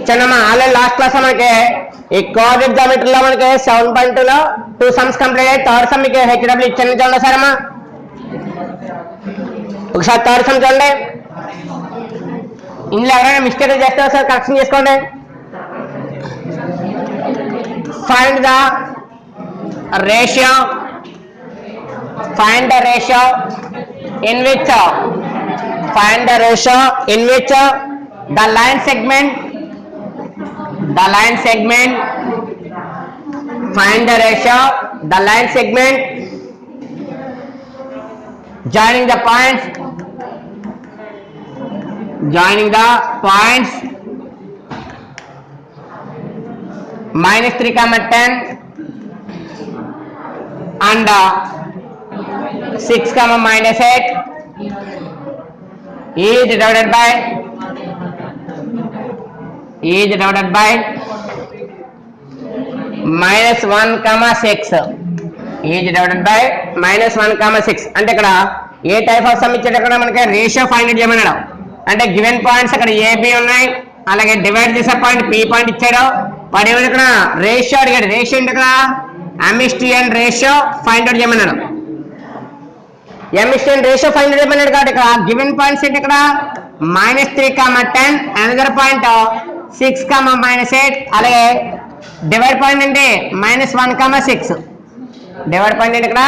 చిన్నమ్మా already last class మనకి ఈ coordinate జామెట్రీలో మనకి 7.2 లో 2 సమ్స్ కంప్లీట్ అయ్యి థర్డ్ సమ్ మీకు హెచ్డబ్ల్యూ ఇచ్చాను చూడండి సార్ అమ్మా ఒకసారి థర్డ్ సమ్ చూడండి ఇందులో ఎవరైనా మిస్టేక్ చేస్తే ఒకసారి కరెక్షన్ చేసుకోండి find the ratio in which the line segment joining the points minus 3, 10 and 6, minus 8 is divided by minus 1, 6 is divided by minus 1, 6 అంటే ఇక్కడ ఏ టైప్ ఆఫ్ సమ్ ఇచ్చాడు ఇక్కడ మనకి రేషియో ఫైండ్ అవుట్ చేయమన్నాడు అంటే గివెన్ పాయింట్స్ అక్కడ AB ఉన్నాయి అలాగే డివైడ్ చేసే పాయింట్ పి పాయింట్ ఇచ్చాడు వాడు ఏమైనా ఇక్కడ రేషియో అడిగాడు రేషియో అంటే ఇక్కడ ఎమిస్టియన్ రేషియో ఫైండ్ అవుట్ చేయమన్నాడు ఎమిస్టియన్ రేషియో ఫైండ్ అవుట్ చేయమన్నాడు కాబట్టి ఇక్కడ గివెన్ పాయింట్స్ ఏంటి ఇక్కడ minus 3, 10 అనదర్ పాయింట్ 6, minus 8 అలాగే డివైడ్ పాయింట్ అంటే minus 1, 6 డివైడ్ పాయింట్ ఏంటి ఇక్కడ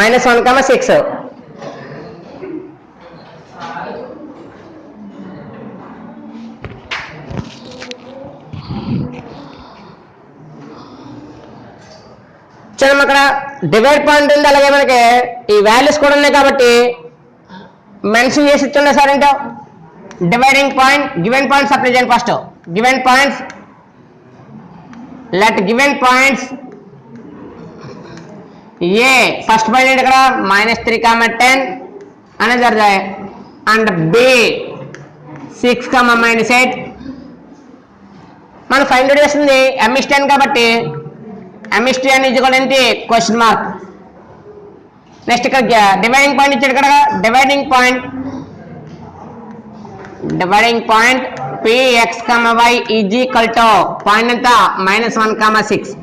minus 1, 6 చూడండి అక్కడ డివైడ్ పాయింట్ ఉంది అలాగే మనకి ఈ వాల్యూస్ కూడా ఉన్నాయి కాబట్టి మెన్షన్ చేసి ఇచ్చుండే సార్ ఏంటో dividing point given points apply చేయండి first given points let given points A first point ఏంటి ఇక్కడ minus 3, 10 అనేది జరుగుతాయి అండ్ బి 6, minus 8 మనం ఫైండ్ అవుట్ చేస్తుంది ఎమిస్టియన్ కాబట్టి ఎమిస్టియన్ ఈజ్ ఈక్వల్ ఏంటి క్వశ్చన్ మార్క్ నెక్స్ట్ ఇక్కడ డివైడింగ్ పాయింట్ ఇచ్చాడు ఇక్కడ dividing point px, y is equal to point ఎంత minus 1, 6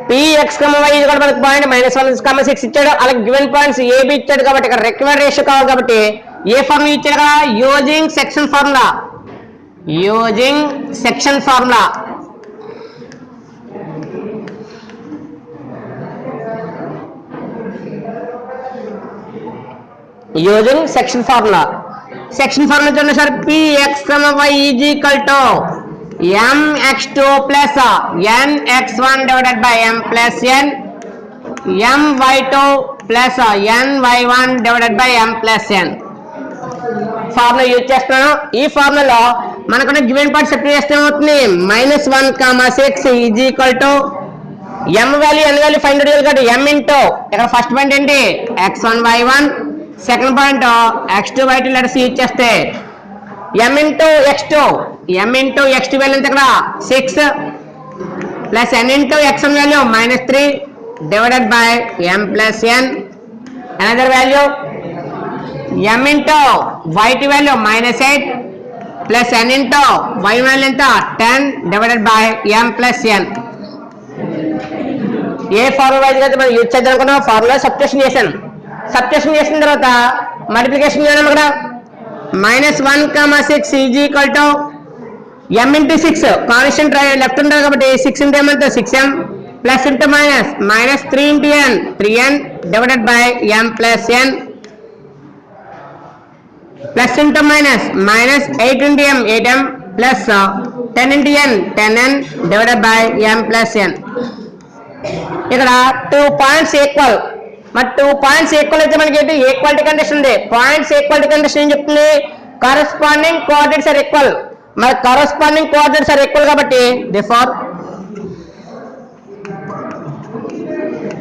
px, y is equal మనకి పాయింట్ -1, 6 ఇచ్చాడు అలాగే గివెన్ పాయింట్స్ ఏబి ఇచ్చాడు కాబట్టి ఇక్కడ రిక్వైర్డ్ రేషియో కావాలి కాబట్టి ఏ ఫార్ములా ఇచ్చాడు కదా using section formula using section formula చూడండి sir px, y is equal to mx2 plus nx1 divided by m plus n my2 plus ny1 divided by m plus n formula use చేస్తున్నాను ఈ ఫార్ములాలో మనకున్న given point separate చేస్తే ఏమవుతుంది -1, 6 is equal to m value n value find out చేయాలి కాబట్టి m into ఇక్కడ first point ఏంటి x1 y1 second point x2 y2 letters use చేస్తే m ఇంటూ x2 వాల్యూ ఎంత ఇక్కడ 6 plus n into x1 value -3 divided by m plus n another value m into y2 value -8 plus n into y value ఎంత 10 divided by m plus n A formula wise అయితే మనం use చేద్దాం అనుకున్నాం formula substitution చేసిన తర్వాత multiplication చేయడం ఇక్కడ -1, 6 is equal to m into 6 constant left ఉంటుంది కాబట్టి 6 ఇంటూ m అంటే 6m plus into -3 into n 3n divided by m plus n plus into -8 into m 8m plus 10 into n 10n divided by m plus n ఇక్కడ 2 points equal మరి 2 points equal అయితే మనకి ఏంటి equality condition ఉంది points equality condition ఏం చెప్తుంది corresponding coordinates are equal మరి corresponding coordinates are equal కాబట్టి therefore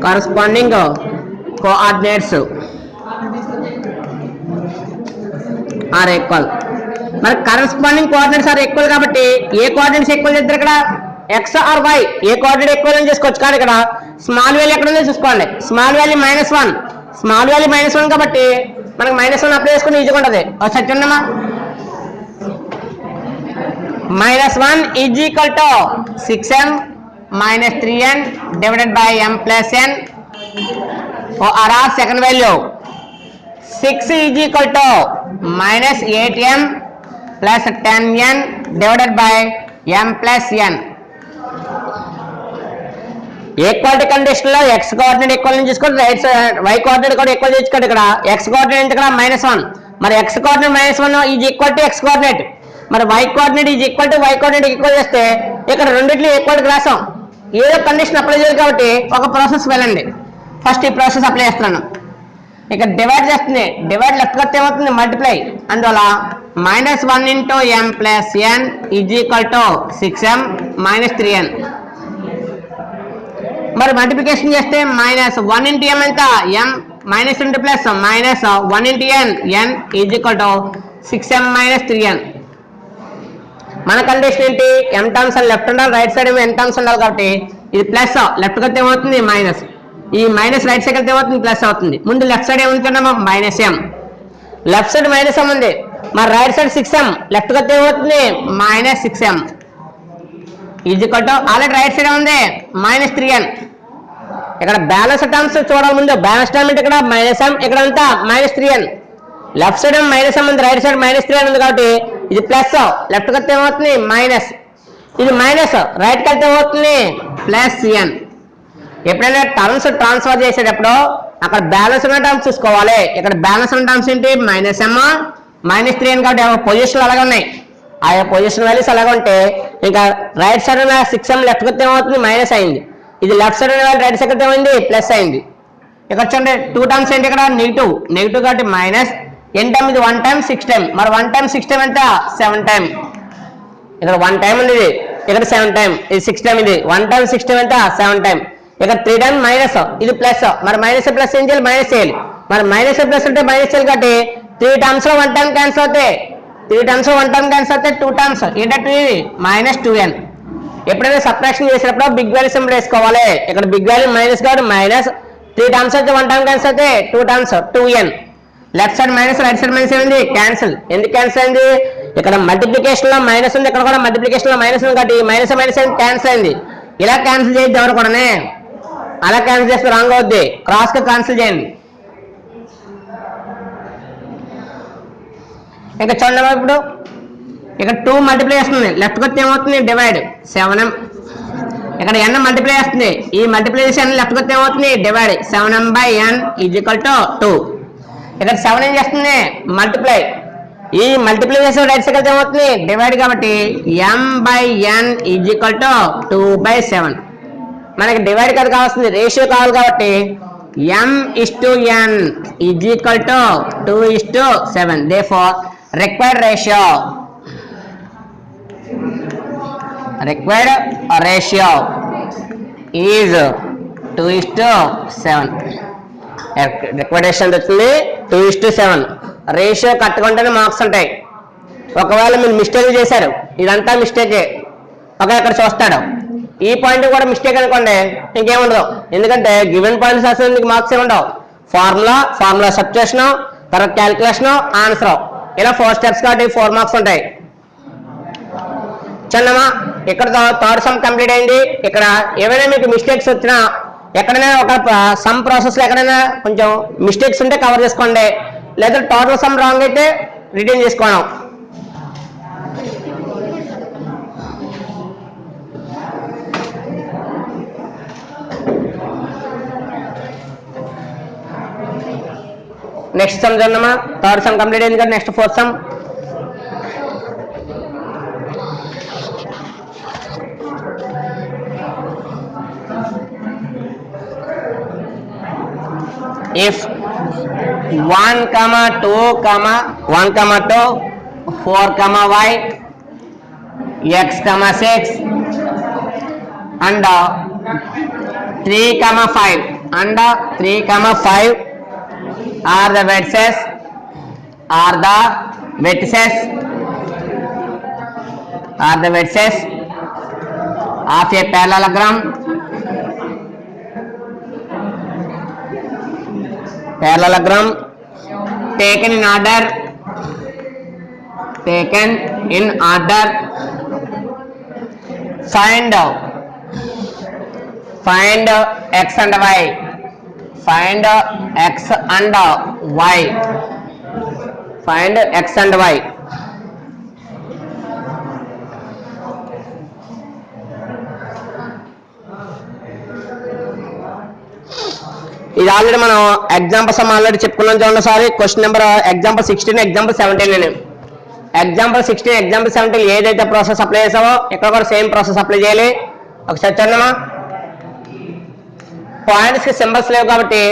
corresponding coordinates are equal మరి కరస్పాండింగ్ కోఆర్డినేట్స్ ఆర్ ఈక్వల్ కాబట్టి ఏ కోఆర్డినేట్స్ ఈక్వల్ చేస్తారు ఇక్కడ x or y ఏ కోఆర్డినేట్ ఈక్వల్ అని చేసుకోవచ్చు కానీ ఇక్కడ స్మాల్ వాల్యూ ఎక్కడ ఉందో చూసుకోండి స్మాల్ వాల్యూ -1 కాబట్టి మనకి -1 అప్లై చేసుకుని ఈజీగా ఉంటుంది ఒకసారి చూడమ్మా -1 is equal to 6m minus 3n divided by m plus n. or our second value 6 is equal to minus 8m plus 10n divided by m plus n. Equality condition లో x coordinate equal ని చూసుకుంటే right side y coordinate కూడా equal చేసుకోండి. ఇక్కడ x coordinate ఇక్కడ -1, మరి x coordinate -1 is equal to x coordinate, మరి y coordinate is equal to y coordinate equal చేస్తే ఇక్కడ రెండిట్లు ఈక్వల్ కి రాసాం. ఏదో కండిషన్ అప్లై చేయాలి కాబట్టి ఒక ప్రాసెస్ వెళ్ళండి. ఫస్ట్ ఈ ప్రాసెస్ అప్లై చేస్తున్నాను. ఇక్కడ డివైడ్ చేస్తుంది, డివైడ్ లెఫ్ట్ కొత్త ఏమవుతుంది మల్టిప్లై, అందువల్ల -1 into m plus n is equal to 6m minus 3n. మరి మల్టిప్లికేషన్ చేస్తే -1 into m ఎంత m minus into plus -1 into n is equal to 6m minus 3n. మన కండిషన్ ఏంటి, m టర్మ్స్ లెఫ్ట్ ఉండాలి, right side ఏమో n terms ఉండాలి కాబట్టి ఇది ప్లస్, లెఫ్ట్ కొత్త ఏమవుతుంది మైనస్, ఈ మైనస్ రైట్ సైడ్ ఏమవుతుంది ప్లస్ అవుతుంది. ముందు లెఫ్ట్ సైడ్ ఏమనుకున్నాము -m, లెఫ్ట్ సైడ్ -m ఉంది, మరి రైట్ సైడ్ 6m, లెఫ్ట్ కొత్త ఏమవుతుంది -6m is equal to already right side ఉంది -3n. ఇక్కడ బ్యాలెన్స్ టర్మ్స్ చూడాలి. ముందు బ్యాలెన్స్ టర్మ్ అంటే ఇక్కడ -m, ఇక్కడ అంతా -3n, లెఫ్ట్ సైడ్ -m ఉంది, రైట్ సైడ్ -3n ఉంది కాబట్టి ఇది ప్లస్, లెఫ్ట్ కొత్త ఏమవుతుంది మైనస్, ఇది మైనస్, రైట్ కొత్త ఏమవుతుంది +n. ఎప్పుడైనా టర్మ్స్ ట్రాన్స్ఫర్ చేసేటప్పుడు అక్కడ బ్యాలెన్స్ ఉన్న టర్మ్స్ చూసుకోవాలి. ఇక్కడ బ్యాలెన్స్ ఉన్న టర్మ్స్ ఏంటి -m -3n కాబట్టి పొజిషన్లు అలాగే ఉన్నాయి, ఆయా పొజిషన్ వాల్యూస్ అలాగే ఉంటే ఇంకా రైట్ సైడ్ ఉన్న 6m లెఫ్ట్ కొత్త ఏమవుతుంది మైనస్ అయింది, ఇది లెఫ్ట్ సైడ్ ఉన్న రైట్ సైడ్ ఏమైంది ప్లస్ అయింది. ఇక్కడ చూడండి 2 టర్మ్స్ ఏంటి, ఇక్కడ నెగిటివ్ కాబట్టి మైనస్, n టైమ్ ఇది 1 టైమ్ 6 టైమ్, మరి 1 టైమ్ 6 టైమ్ ఎంత 7 టైమ్, ఇక్కడ 1 టైమ్ ఉంది, ఇది ఇక్కడ 7 టైమ్, ఇది 6 టైమ్, ఇది 1 టైమ్ 6 టైమ్ ఎంత 7 టైమ్, ఇక్కడ 3 టైమ్ మైనస్, ఇది ప్లస్, మరి మైనస్ ప్లస్ ఏం చేయాలి మైనస్ చేయాలి, మరి మైనస్ ప్లస్ అంటే మైనస్ చేయాలి కాబట్టి 3 టర్మ్స్ లో 1 టైమ్ క్యాన్సిల్ అవుతాయి, 3 టర్మ్స్ లో 1 టర్మ్ క్యాన్సిల్ అవుతాయి, 2 టర్మ్స్ ఏంటంటే -2n. ఎప్పుడైనా సబ్ట్రాక్షన్ చేసినప్పుడు బిగ్ వాల్యూ సింబల్ వేసుకోవాలి. ఇక్కడ బిగ్ వాల్యూ మైనస్ కాబట్టి మైనస్, 3 టర్మ్స్ అయితే 1 టర్మ్ క్యాన్సిల్ అయితే 2 terms 2n, left side minus right side minus అయింది క్యాన్సిల్. ఎందుకు క్యాన్సిల్ అయింది, ఇక్కడ మల్టిప్లికేషన్ లో మైనస్ ఉంది, ఇక్కడ కూడా మల్టిప్లికేషన్ లో మైనస్ ఉంది కాబట్టి మైనస్ అయింది క్యాన్సిల్ అయింది. ఇలా క్యాన్సిల్ చేయొద్దు ఎవరు కూడా, అలా క్యాన్సిల్ చేస్తే రాంగ్ అవుద్ది, క్రాస్ గా క్యాన్సిల్ చేయండి. ఇంకా చూడండి ఇప్పుడు ఇక్కడ 2 మల్టిప్లై చేస్తుంది, లెఫ్ట్ కొత్త ఏమవుతుంది డివైడ్ 7m, ఇక్కడ n మల్టిప్లై చేస్తుంది, ఈ మల్టిప్లికేషన్ లెఫ్ట్ కొత్త ఏమవుతుంది divide 7m/n is equal to 2. ఇక్కడ 7 ఏం చేస్తుంది మల్టిప్లై, ఈ మల్టిప్లై చేసే రైట్ సైడ్ ఏమవుతుంది డివైడ్ కాబట్టి m/n ఈజ్ ఈక్వల్ టు 2/7. మనకి డివైడ్ కదా కావాల్సింది, రేషియో కావాలి కాబట్టి m/n is equal to 2:7. therefore required ratio is 2:7. Required వచ్చింది 2:7. రేషియో కట్టుకుంటేనే మార్క్స్ ఉంటాయి. ఒకవేళ మీరు మిస్టేక్ చేశారు, ఇదంతా మిస్టేకే, ఇక్కడ చూస్తాడు ఈ పాయింట్ కూడా మిస్టేక్ అనుకోండి ఇంకేముండదు, ఎందుకంటే గివెన్ పాయింట్స్ అసలు మీకు మార్క్స్ ఏముండవు. ఫార్ములా సబ్స్టిట్యూషన్, తర్వాత క్యాలిక్యులేషన్, ఆన్సర్, ఇలా 4 స్టెప్స్ కాబట్టి 4 మార్క్స్ ఉంటాయి. చందమా ఇక్కడ థర్డ్ సమ్ కంప్లీట్ అయింది. ఇక్కడ ఏమైనా మీకు మిస్టేక్స్ వచ్చినా, ఎక్కడైనా ఒక సమ్ ప్రాసెస్ లో ఎక్కడైనా కొంచెం మిస్టేక్స్ ఉంటే కవర్ చేసుకోండి, లేదా టోటల్ సమ్ రాంగ్ అయితే రిటర్న్ చేసుకోవడం. నెక్స్ట్ సమ్ చూద్దామా, థర్డ్ సమ్ కంప్లీట్ అయింది కదా, next 4th some. if 1, 2, 4, y, x, 6 and 3, 5 and 3, 5 are the vertices of a parallelogram taken in order find x and y, find x and y, find x and y. ఇది already మనం examples already చెప్పుకున్నాం చూడండి sorry. Question number example 16 example 17 example 16 example 17 ఏదైతే process apply చేసావో ఇక్కడ కూడా same process apply చేయాలి. ఒకసారి చూడమ్మా, పాయింట్స్ కి సింబల్స్ లేవు కాబట్టి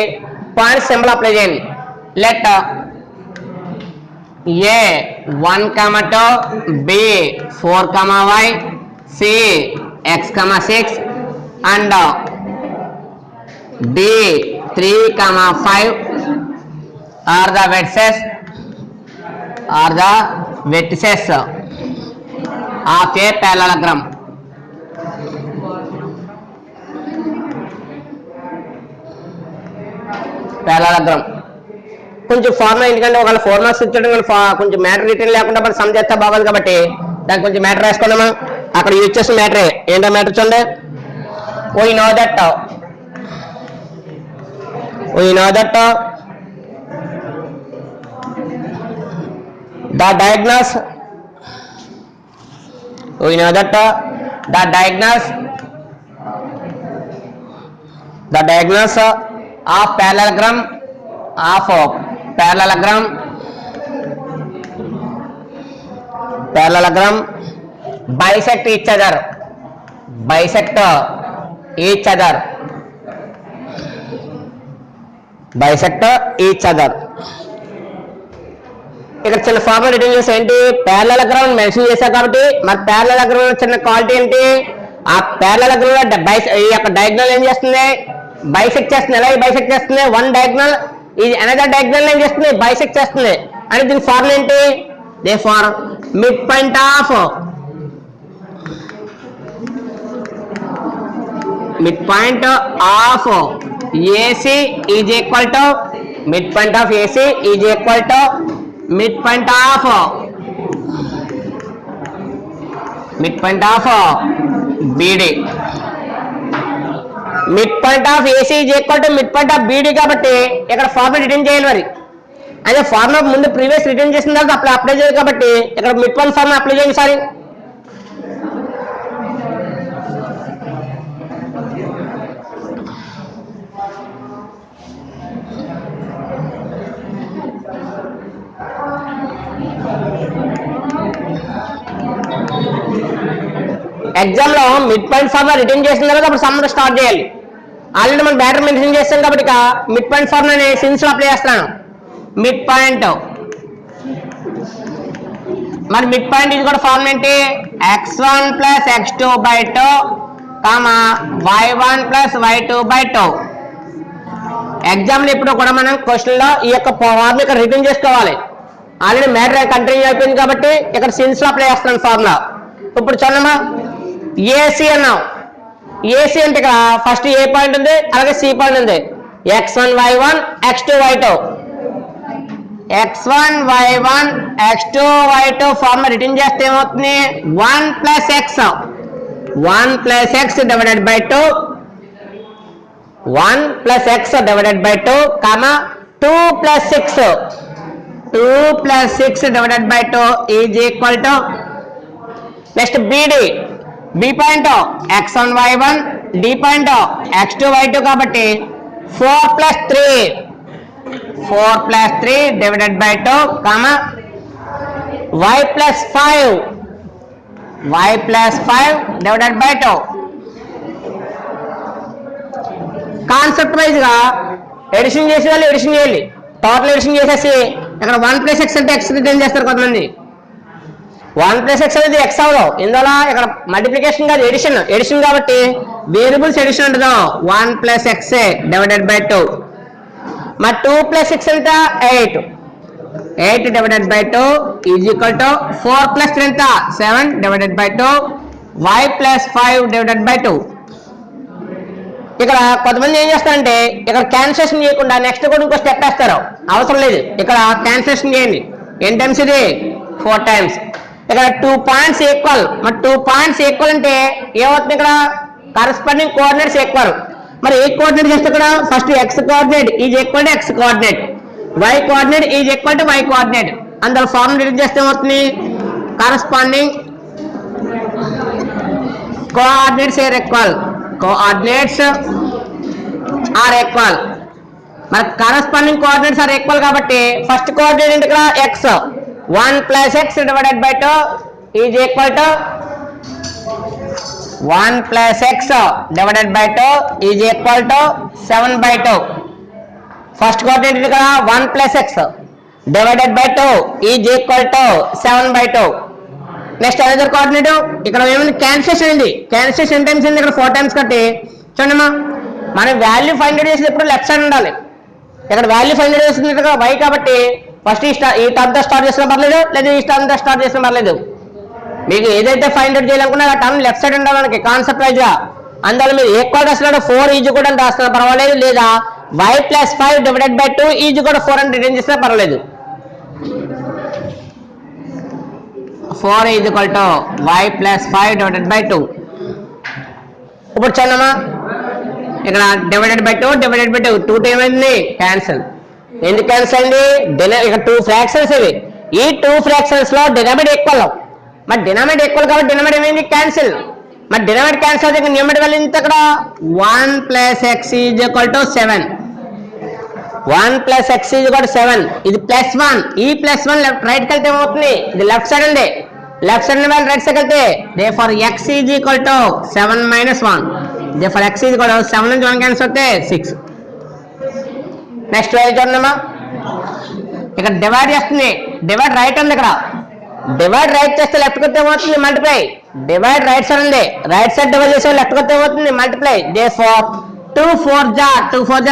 పాయింట్స్ సింబల్ అప్లై చేయండి. Let A 1, 2, B 4, y, C x, 6 and D 3, 5 are the vertices of a parallelogram. కొంచెం ఫార్ములా ఎందుకంటే ఒకవేళ 4 మార్క్స్ ఇచ్చాడు కొంచెం మ్యాటర్ రిటర్న్ లేకుండా మనం సమ్ చేస్తే బాగోదు కాబట్టి దానికి కొంచెం మ్యాటర్ రాసుకున్నామా. అక్కడ యూజ్ చేసిన మ్యాటరే ఏంటో మ్యాటర్ చూడండి. we know that the diagonals of parallelogram bisect each other. ఇక్కడ చిన్న ఫార్ములా రిటర్న్ చేసా ఏంటి, ప్యారలెలోగ్రామ్ మెన్షన్ చేశా కాబట్టి మరి ప్యారలెలోగ్రామ్ లో చిన్న క్వాలిటీ ఏంటి, ఆ ప్యారలెలోగ్రామ్ లో ఈ యొక్క డయాగ్నల్ ఏం చేస్తుంది, బైసెక్ట్ చేస్తుంది. ఎలా బైసెక్ట్ చేస్తుంది, వన్ డయాగ్నల్ ఇది అనదర్ డయాగ్నల్ ఏం చేస్తుంది, బైసెక్ట్ చేస్తుంది. అని దీని ఫార్ములా ఏంటి, therefore mid point of AC is equal to midpoint of AC is equal to midpoint of BD. midpoint of AC is equal to midpoint of BD కాబట్టి ఇక్కడ formula return చేయాలి. మరి అదే formula ముందు previous return చేసిన తర్వాత అప్పుడు apply చేయాలి కాబట్టి ఇక్కడ మిడ్ పాయింట్ ఫార్ములా అప్లై చేయండి సారీ. ఎగ్జామ్ లో మిడ్ పాయింట్ ఫార్ములా రిటర్న్ చేసిన తర్వాత అప్పుడు సమ్ స్టార్ట్ చేయాలి. ఆల్రెడీ మనం బ్యాటర్ మెన్షన్ చేస్తాం కాబట్టి ఇక మిడ్ పాయింట్ ఫార్ములా సిన్స్ లో అప్లై చేస్తాను. మిడ్ పాయింట్ మరి మిడ్ పాయింట్ ఇది కూడా ఫార్ములా ఏంటి, x1 + x2/2 y1 + y2/2. Exam లో ఇప్పుడు కూడా మనం క్వశ్చన్ లో ఈ యొక్క ఫార్ములా ఇక్కడ రిటర్న్ చేసుకోవాలి. ఆల్రెడీ మ్యాటర్ కంటిన్యూ అయిపోయింది కాబట్టి ఇక్కడ సిన్స్ లో అప్లై చేస్తాను ఫార్ములా. ఇప్పుడు చూడమ్మా, ఏసీ అన్నాం. ఏసీ అంటే ఇక్కడ ఫస్ట్ ఏ పాయింట్ ఉంది అలాగే సి పాయింట్ ఉంది. x1 y1 x2 y2 formula return చేస్తే ఏమవుతుంది, 1 + x divided by 2 1 + x divided by 2 2 + 6 divided by 2 is equal to next B point x1 y1 D point x2 y2 కాబట్టి 4 + 3 divided by 2 y + 5 divided by 2. Concept wise గా addition చేసే వాళ్ళు edition చేయాలి. Total edition చేసేసి ఇక్కడ 1 + x అంటే x return చేస్తారు కొంతమంది. 1 + x అనేది x అవదు, ఇందులో ఇక్కడ మల్టిప్లికేషన్ కాదు ఎడిషన్ కాబట్టి వేరియబుల్స్ ఎడిషన్ ఉంటుందో 1 + x డివైడెడ్ బై 2. మరి 2 + 6 ఎంత 8 divided by 2 is equal to 4 + 3 ఎంత 7 divided by 2 y + 5 divided by 2. ఇక్కడ కొంతమంది ఏం చేస్తారంటే ఇక్కడ క్యాన్సిలేషన్ చేయకుండా నెక్స్ట్ కూడా ఇంకో స్టెప్ వేస్తారు, అవసరం లేదు. ఇక్కడ క్యాన్సిలేషన్ చేయండి. ఎన్ని టైమ్స్ ఇది 4 టైమ్స్. ఇక్కడ 2 పాయింట్స్ ఈక్వల్. మరి 2 పాయింట్స్ ఈక్వల్ అంటే ఏమవుతుంది, ఇక్కడ కరస్పాండింగ్ కోఆర్డినేట్స్ ఈక్వల్. మరి ఏ కోఆర్డినేట్ చేస్తే ఇక్కడ first x coordinate is equal to x coordinate, y coordinate is equal to y coordinate. అందులో ఫార్ములా యూజ్ చేస్తే ఏమవుతుంది, corresponding coordinates are equal, coordinates are equal. మరి కరస్పాండింగ్ కోఆర్డినేట్స్ ఆర్ ఈక్వల్ కాబట్టి first coordinate ఇక్కడ x, 1 plus x divided by 2 is equal to 1 plus x divided by 2 is equal to 7 by 2. First coordinate ఇక్కడ 1 plus x divided by 2 is equal to 7 by 2. Next another coordinate ఇక్కడ ఏమైంది, cancellation అయింది. Cancellation times అయింది ఇక్కడ 4 times కట్టి. చూడమ్మా, మనం value find out చేసేటప్పుడు లెఫ్ట్ సైడ్ ఉండాలి. ఇక్కడ వాల్యూ ఫైండ్ అవుట్ చేస్తుంది ఇక్కడ y కాబట్టి ఫస్ట్ ఈ టర్మ్ తో స్టార్ట్ చేసినా పర్లేదు, లేదా ఈ టర్మ్ తో స్టార్ట్ చేసినా పర్లేదు. మీకు ఏదైతే ఫైండ్ అవుట్ చేయాలనుకున్నా ఆ టర్మ్ లెఫ్ట్ సైడ్ ఉండాలి మనకి కాన్సెప్ట్ వైజ్ గా. అందువల్ల మీరు ఈక్వల్ రాసినాడు 4 ఈజ్ కూడా రాస్తున్నా పర్వాలేదు, లేదా y plus 5 divided by 2 is కూడా 4 అని రిటర్న్ చేసినా పర్వాలేదు. 4 is equal to y plus 5 divided by 2. ఇప్పుడు చూడమ్మా, ఇక్కడ divided by 2 divided by 2 2 time అయింది, క్యాన్సిల్. ఎందుకు క్యాన్సిల్ అయింది, ఇక 2 ఫ్రాక్షన్స్ ఇవి. ఈ 2 ఫ్రాక్షన్స్ లో డినామినేటర్ ఈక్వల్. మరి డినామినేటర్ ఈక్వల్ కాబట్టి డినామినేటర్ ఏమైంది, క్యాన్సిల్. మరి డినామినేటర్ క్యాన్సిల్ అయితే న్యూమరేటర్ వాల్యూ ఎంత, ఇక్కడ 1 plus x is equal to 7. 1 plus x is equal to 7. ఇది ప్లస్ 1, ఈ ప్లస్ 1 లెఫ్ట్ రైట్ కి వెళ్తే ఏమవుతుంది, ఇది లెఫ్ట్ సైడ్ ఉంది. లెఫ్ట్ సైడ్ వాళ్ళు రైట్ సైడ్ వెళ్తే therefore x is equal to 7 minus 1. Therefore x is equal to 7 నుంచి 1 క్యాన్సిల్ అవుతే 6. నెక్స్ట్ వాల్యూ చూడమ్మా, ఇక్కడ డివైడ్ చేస్తుంది. డివైడ్ రైట్ ఉంది, ఇక్కడ డివైడ్ రైట్ చేస్తే లెఫ్ట్ కొత్త ఏమవుతుంది, మల్టిప్లై. డివైడ్ రైట్ సైడ్ ఉంది, రైట్ సైడ్ డివైడ్ చేస్తే లెఫ్ట్ కొత్త ఏమవుతుంది, మల్టిప్లై. దేర్ఫోర్ 2 4 జా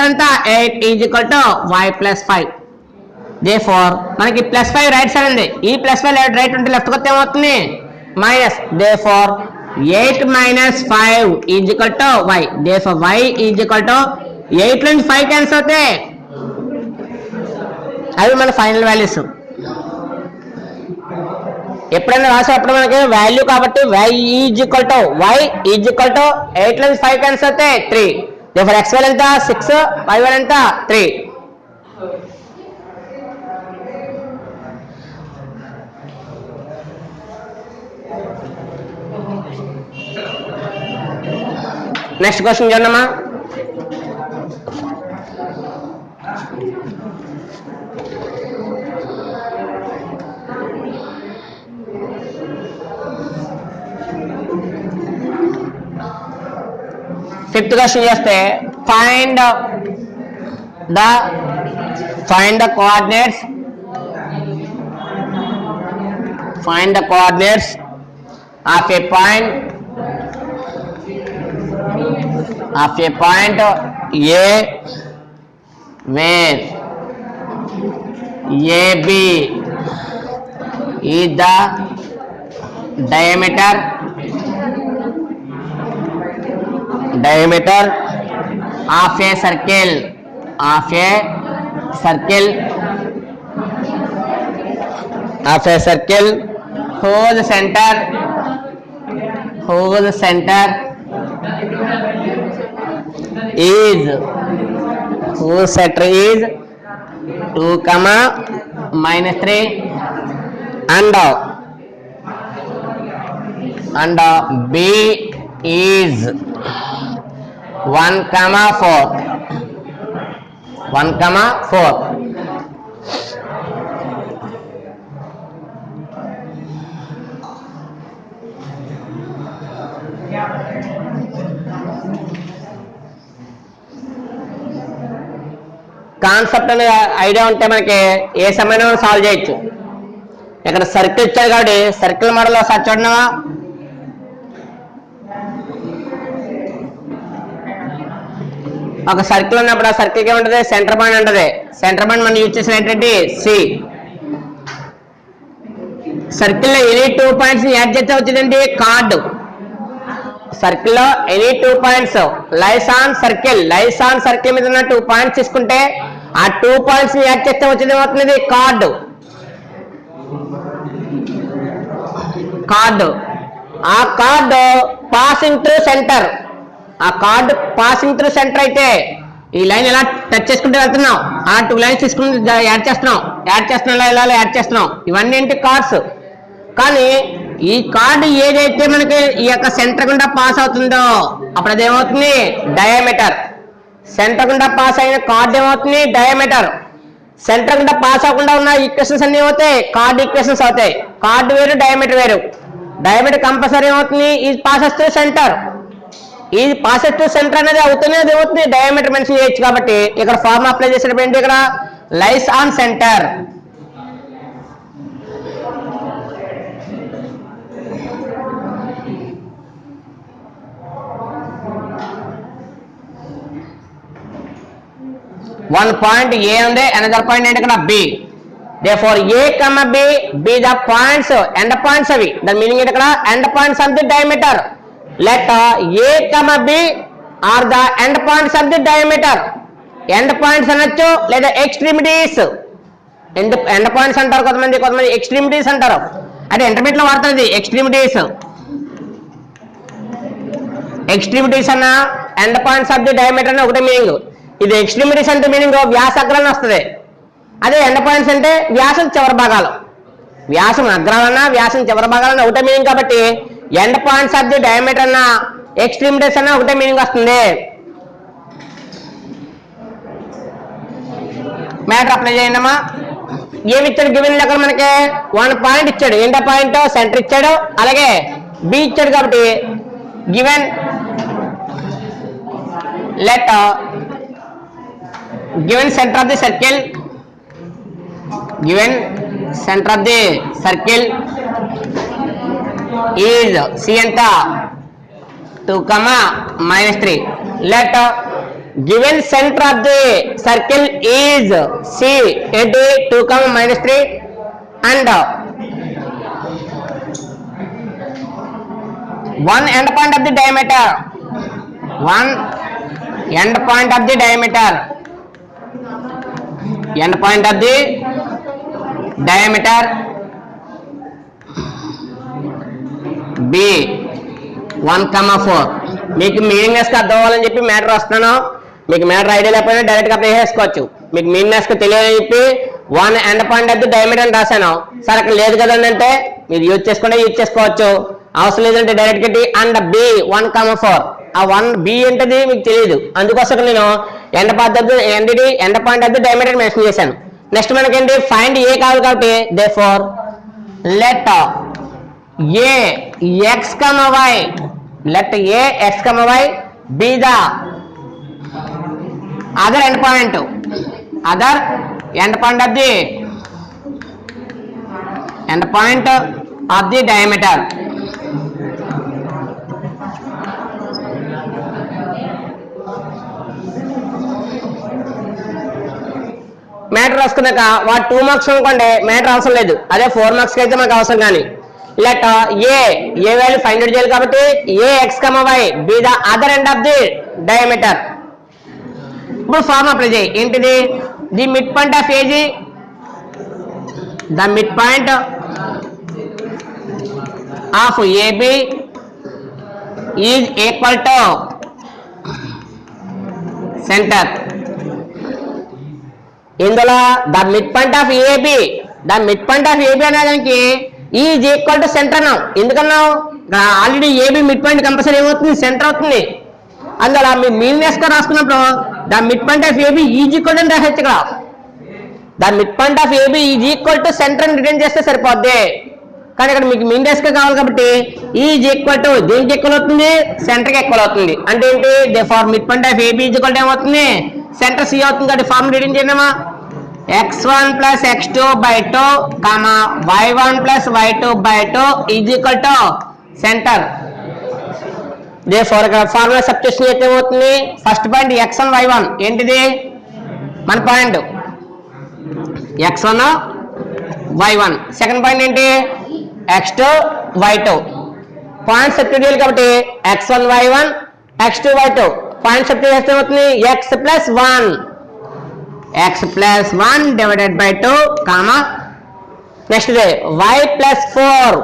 అంతా 8 is equal to y plus 5. Therefore మనకి ప్లస్ 5 రైట్ సైడ్ ఉంది, ఈ ప్లస్ 5 రైట్ ఉంటే లెఫ్ట్ కొత్త ఏమవుతుంది, minus. Therefore 8 minus 5 is equal to y. Therefore y is equal to 8 నుంచి 5 క్యాన్సిల్ అవుతే అవి మన ఫైనల్ వాల్యూస్. ఎప్పుడైనా రాసేటప్పుడు మనకి వాల్యూ కాబట్టి y ఈజ్ ఈక్వల్ టు 8 నుంచి 5 క్యాన్సిల్ అవుతే 3. దేర్ఫోర్ x వాల్యూ ఎంత 6, y వాల్యూ ఎంత 3. నెక్స్ట్ క్వశ్చన్ చూడమ్మా, ఫిఫ్త్ క్వశ్చన్ చేస్తే find the coordinates of A point A where AB is the diameter of a circle whose center is 2, minus 3 and B is 1, 4. Concept అనే idea ఉంటే మనకి ఏ సమయంలో solve చేయొచ్చు. ఇక్కడ circle ఇచ్చారు కాబట్టి సర్కిల్ మోడల్ ఒకసారి చూడమా. ఒక సర్కిల్ ఉన్నప్పుడు ఆ సర్కిల్కి ఏముంటుంది, సెంటర్ పాయింట్ ఉంటుంది. సెంటర్ పాయింట్ మనం యూజ్ చేసిన ఏంటంటే సి. సర్కిల్లో ఎనీ 2 పాయింట్స్ యాడ్ చేస్తే వచ్చిందండి కార్డు. సర్కిల్లో any 2 points lies on circle మీద ఉన్న 2 పాయింట్స్ తీసుకుంటే ఆ 2 పాయింట్స్ యాడ్ చేస్తే వచ్చింది ఏమవుతుంది, కార్డు. కార్డు, ఆ కార్డు పాసింగ్ త్రూ సెంటర్, ఆ కార్డు పాసింగ్ త్రూ సెంటర్ అయితే ఈ లైన్ ఇలా టచ్ చేసుకుంటూ వెళ్తున్నాం, ఆ 2 లైన్స్ తీసుకుని యాడ్ చేస్తున్నాం ఇలా యాడ్ చేస్తున్నాం, ఇవన్నీ ఏంటి కార్డ్స్. కానీ ఈ కార్డు ఏదైతే మనకి ఈ యొక్క సెంటర్ గుండా పాస్ అవుతుందో అప్పుడు అదేమవుతుంది డయామీటర్. సెంటర్ గుండా పాస్ అయిన కార్డు ఏమవుతుంది డయామీటర్. సెంటర్ గుండా పాస్ అవ్వకుండా ఉన్న ఈక్వేషన్స్ అన్ని అవుతాయి కార్డు ఈక్వేషన్స్ అవుతాయి. కార్డు వేరు డయామీటర్ వేరు. డయామీటర్ కంపల్సరీ ఏమవుతుంది ఈ పాసెస్ టు సెంటర్. ఈ పాసెస్ టు సెంటర్ అనేది అవుతుంది, అది అవుతుంది డయామీటర్ మెన్షన్ చేయొచ్చు. కాబట్టి ఇక్కడ ఫార్ములా అప్లై చేసేటప్పుడు ఏంటి ఇక్కడ lies on centre. One point A ఉంది, అనదర్ పాయింట్ ఏంటి ఇక్కడ B. Therefore A, B, be the points, end points అవి. దాని మీనింగ్ ఏంటి ఇక్కడ end points of the diameter. Let A, B are the end points of the diameter. End points అనొచ్చు లేదా extremities. End points అంటారు కొంతమంది extremities అంటారు. అంటే ఇంటర్మీడియట్ లో వాడుతుంది extremities. Extremities అన్న end points of the diameter అని ఒకటే మీనింగ్. ఇది extremities అంటే మీనింగ్ వ్యాసాగ్రం వస్తుంది. అదే ఎండ్ పాయింట్స్ అంటే వ్యాసం చివరి భాగాలు. వ్యాసం అగ్రాలన్నా వ్యాసం చివరి భాగాలన్నా ఒకటే మీనింగ్. కాబట్టి end points of the diameter అన్న ఎక్స్ట్రీమిటీస్ అన్న ఒకటే మీనింగ్ వస్తుంది. మ్యాటర్ అప్లై చేయండి అమ్మా. ఏమి ఇచ్చాడు గివెన్ లెక్క మనకి 1 పాయింట్ ఇచ్చాడు, ఏంటో పాయింట్ సెంటర్ ఇచ్చాడు, అలాగే బి ఇచ్చాడు. కాబట్టి given let given centre of the circle, given center of the circle is C anta 2, -3. Let given center of the circle is C at 2, -3 and one end point of the diameter, end point of the diameter B 1, 4. మీకు meaningness గా అర్థం అవ్వాలని చెప్పి matter వస్తున్నాను. మీకు matter idea లేకపోయినా direct గా apply చేసుకోవచ్చు. మీకు మీనింగ్నెస్ గా తెలియాలని చెప్పి 1 end point of the diameter అని రాశాను. సరే అక్కడ లేదు కదండి అంటే మీరు యూజ్ చేసుకోవచ్చు, అవసరం లేదంటే డైరెక్ట్ గా అండ్ B 1, 4. ఆ 1 B ఏంటది మీకు తెలియదు, అందుకోసం నేను end point of the diameter mention చేశాను. నెక్స్ట్ మనకేంటి ఫైండ్ ఏ కావాలి కాబట్టి therefore let A x, y be the other end point of the diameter. Matter రాసుకున్నాక వాడు 2 మార్క్స్ అనుకోండి మ్యాటర్ అవసరం లేదు, అదే 4 మార్క్స్ కి అయితే మనకు అవసరం. కానీ let A value find out చేయాలి కాబట్టి A x y B the other end of the diameter. ఇప్పుడు ఫార్మ్ అప్లై చేయి. ఏంటిది the mid point of AG, the mid point of AB is equal to centre. ఇందులో the mid point of AB అనేదానికి is equal to centre అన్నాం. ఎందుకన్నావు already AB mid point compulsory ఏమవుతుంది centre అవుతుంది. అందులో మీ మీనింగ్నెస్ గా రాసుకున్నప్పుడు the mid point of AB is equal to రాయొచ్చు. ఇక్కడ the mid point of AB is equal to centre అని రిటర్న్ చేస్తే సరిపోద్ది. కానీ ఇక్కడ మీకు మీనింగ్నెస్ గా కావాలి కాబట్టి ఈజ్ ఈక్వల్ టు దేనికి ఈక్వల్ అవుతుంది సెంటర్ కి ఈక్వల్ అవుతుంది. అంటే ఏంటి therefore mid point of AB is equal to ఏమవుతుంది సెంటర్ సి అవుతుంది. కాబట్టి ఫార్మ్ రిటర్న్ చేయండిమా. x1 plus x2 by 2, y1 plus y2 by 2 is equal to center. Therefore formula substitution అయితే ఏమవుతుంది ఫస్ట్ పాయింట్ x1 y1 ఏంటిది మన point x1 y1. Second point ఏంటి x2 y2. Point substitute చేయాలి కాబట్టి x1 y1 x2 y2. Point substitute చేస్తే ఏమవుతుంది x plus 1 divided by 2, next y plus 4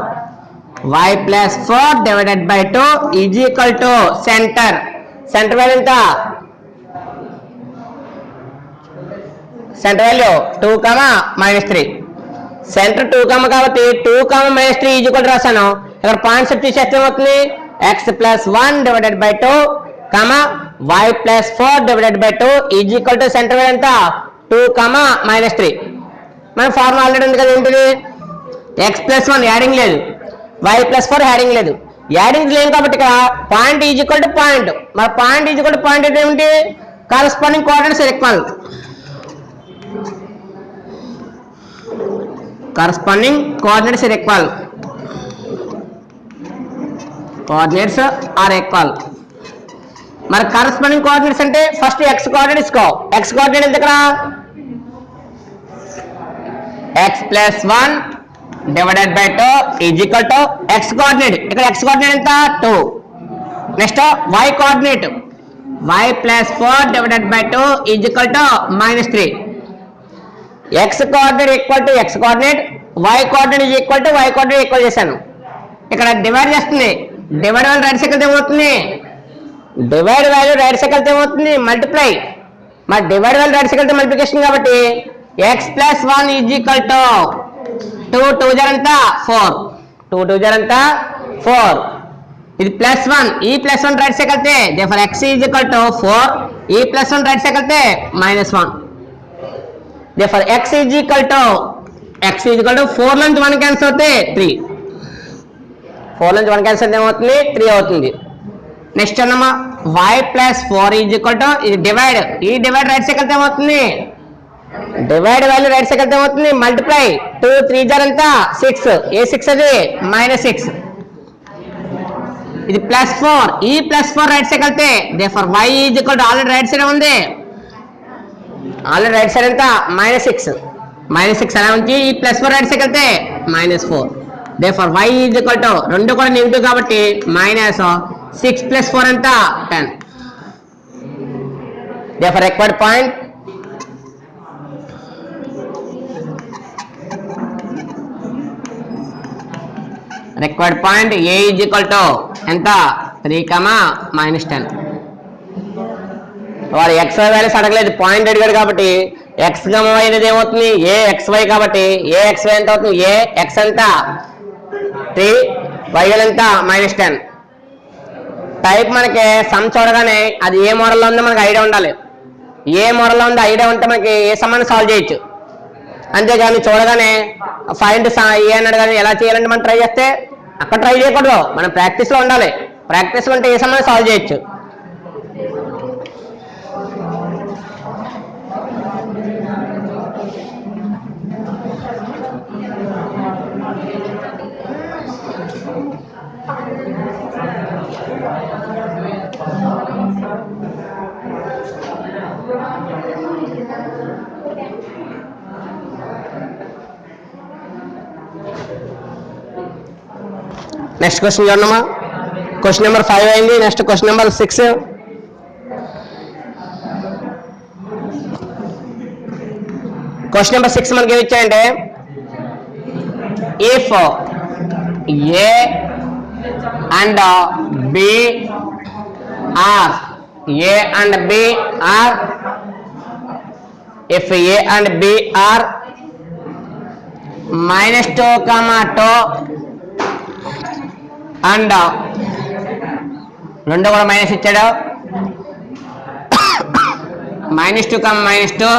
y plus 4 divided by 2 is equal to center value ఎంత centre value 2, -3 centre 2, కాబట్టి 2, -3 is equal రాశాను. ఇక్కడ point set తీసేస్తే ఏమవుతుంది x plus 1 divided by 2, y plus 4 divided by 2 is equal to centre value ఎంత 2, -3. మన formula already ఉంది కదా, ఏంటిది x plus 1 యాడింగ్ లేదు, y plus 4 యాడింగ్ లేదు. యాడింగ్ లేదు కాబట్టి ఇక్కడ point is equal to point. మరి point is equal to point అంటే ఏమిటి, corresponding coordinates are equal. Corresponding coordinates are equal. Coordinates are equal. మరి కరస్పాండింగ్ కోఆర్డినేట్స్ అంటే ఫస్ట్ x కోఆర్డినేట్ ఇసుకో. x కోఆర్డినేట్ ఎంత ఇక్కడ x plus 1 divided by 2 is equal to x coordinate. ఇక్కడ x coordinate ఎంత 2. Next y coordinate y plus 4 divided by 2 is equal to -3. x coordinate equal to x coordinate, y coordinate is equal to y coordinate equal చేశాను. ఇక్కడ divide చేస్తుంది, divide value right cycle ఏమవుతుంది, divide value right cycle ఏమవుతుంది multiply. మరి divide value right cycle multiplication కాబట్టి x plus 1 is equal to 2, 2 ఎంత 4, 2, 2 ఎంత 4. ఇది +1, ఈ +1 రైట్ సైడ్ వెళ్తే therefore x is equal to 4, ఈ +1 రైట్ సైడ్ వెళ్తే -1. therefore x is equal to 4 నుంచి 1 క్యాన్సిల్ అవుతే 3, 4 నుంచి 1 క్యాన్సిల్ అయితే ఏమవుతుంది 3 అవుతుంది. నెక్స్ట్ అన్నమా y plus 4 is equal to ఇది డివైడ్, ఈ డివైడ్ రైట్ సైడ్ వెళ్తే ఏమవుతుంది, డివైడ్ వాల్యూ రైట్ సైడ్ వెళ్తే ఏమవుతుంది మల్టిప్లై. 2, 3 ఎంత 6, ఏ 6 అది -6. ఇది +4, ఈ +4 రైట్ సైడ్ వెళ్తే therefore y is equal to already right side ఉంది, ఆల్రెడీ రైట్ సైడ్ ఎంత -6, -6 అలా ఉంచి ఈ +4 రైట్ సైడ్ వెళ్తే -4. therefore y is equal to రెండు కూడా నెగిటివ్ కాబట్టి -6 + 4 ఎంత 10. therefore required point A is equal to ఎంత 3, -10. వాడు xy వాల్యూస్ అడగలేదు, పాయింట్ అడిగాడు కాబట్టి x, y అనేది ఏమవుతుంది a xy కాబట్టి a xy ఎంత అవుతుంది, a x ఎంత 3, y ఎంత -10. టైప్ మనకి సమ్ చూడగానే అది ఏ మోడల్లో ఉందో మనకి ఐడియా ఉండాలి. ఏ మోడల్లో ఉందో ఐడియా ఉంటే మనకి ఏ సమ్మాన్ని సాల్వ్ చేయొచ్చు. అంతేగాని చూడగానే ఫైండ్ ఏ అన్నాడు కానీ ఎలా చేయాలంటే మనం ట్రై చేస్తే అక్కడ ట్రై చేయకూడదు, మనం ప్రాక్టీస్లో ఉండాలి. ప్రాక్టీస్లో ఉంటే ఏ సమ్మాన్ని సాల్వ్ చేయొచ్చు. నెక్స్ట్ క్వశ్చన్ చూడమ్మా. క్వశ్చన్ నెంబర్ 5 అయింది. Next question number 6. Question number 6 మనకి ఏమి ఇచ్చాయంటే if A and B are, A and B are, if A and B are -2, 2 and రెండు కూడా మైనస్ ఇచ్చాడు, -2, -2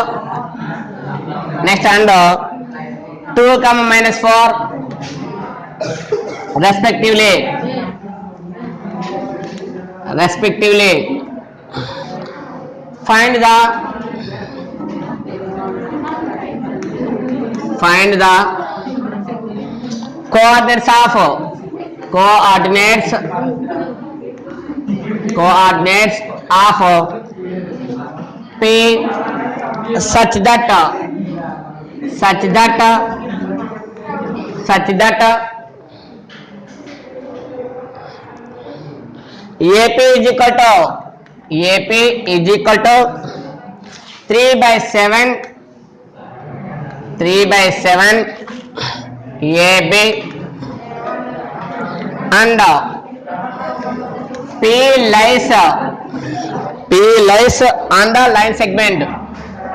next and 2, -4 respectively find the coordinates of P such that AP is equal to 3/7 AB and P lies on the line segment.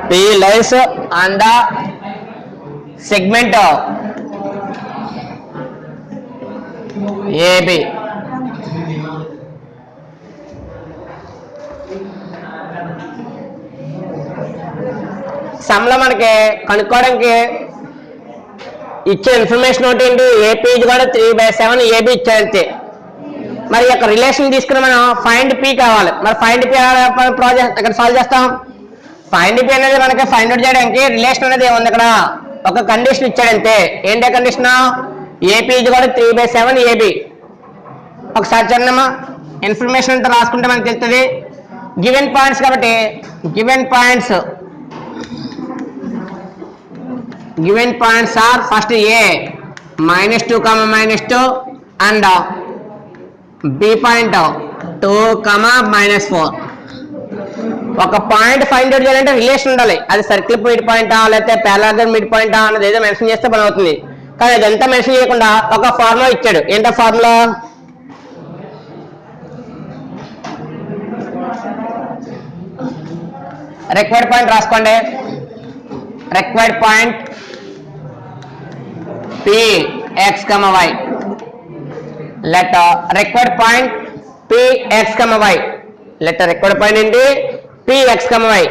P lies on the segment AB. సమ్లో మనకి కనుక్కోవడానికి ఇచ్చే information ఒకటి ఏంటి, AP కూడా 3/7 AB ఇచ్చారంతే. మరి యొక్క relation తీసుకుని మనం ఫైండ్ పి కావాలి. మరి ఫైండ్ పి ప్రాజెక్ట్ ఇక్కడ సాల్వ్ చేస్తాం. ఫైండ్ పి అనేది మనకి ఫైండ్ అవుట్ చేయడానికి రిలేషన్ అనేది ఏముంది, ఇక్కడ ఒక కండిషన్ ఇచ్చాడంతే. ఏంటి కండిషన్? ఏపీ కూడా 3/7 ఏబి. ఒకసారి చూడమ్మా, ఇన్ఫర్మేషన్ అంతా రాసుకుంటే మనకు తెలుస్తుంది. గివెన్ పాయింట్స్ కాబట్టి given points are first A -2, -2 and B point 2, -4. ఒక పాయింట్ ఫైండ్ అవుట్ చేయాలంటే రిలేషన్ ఉండాలి. అది సర్కిల్ మిడ్ పాయింటా లేకపోతే పారాగ్రామ్ మిడ్ పాయింటా అన్నది ఏదో మెన్షన్ చేస్తే పని అవుతుంది. కానీ అదంతా మెన్షన్ చేయకుండా ఒక ఫార్ములా ఇచ్చాడు. ఏంటో ఫార్ములా? రిక్వైర్డ్ పాయింట్ రాసుకోండి. Required point P x, y. Let required point P x, y. Let required point ఏంటి? P x, y.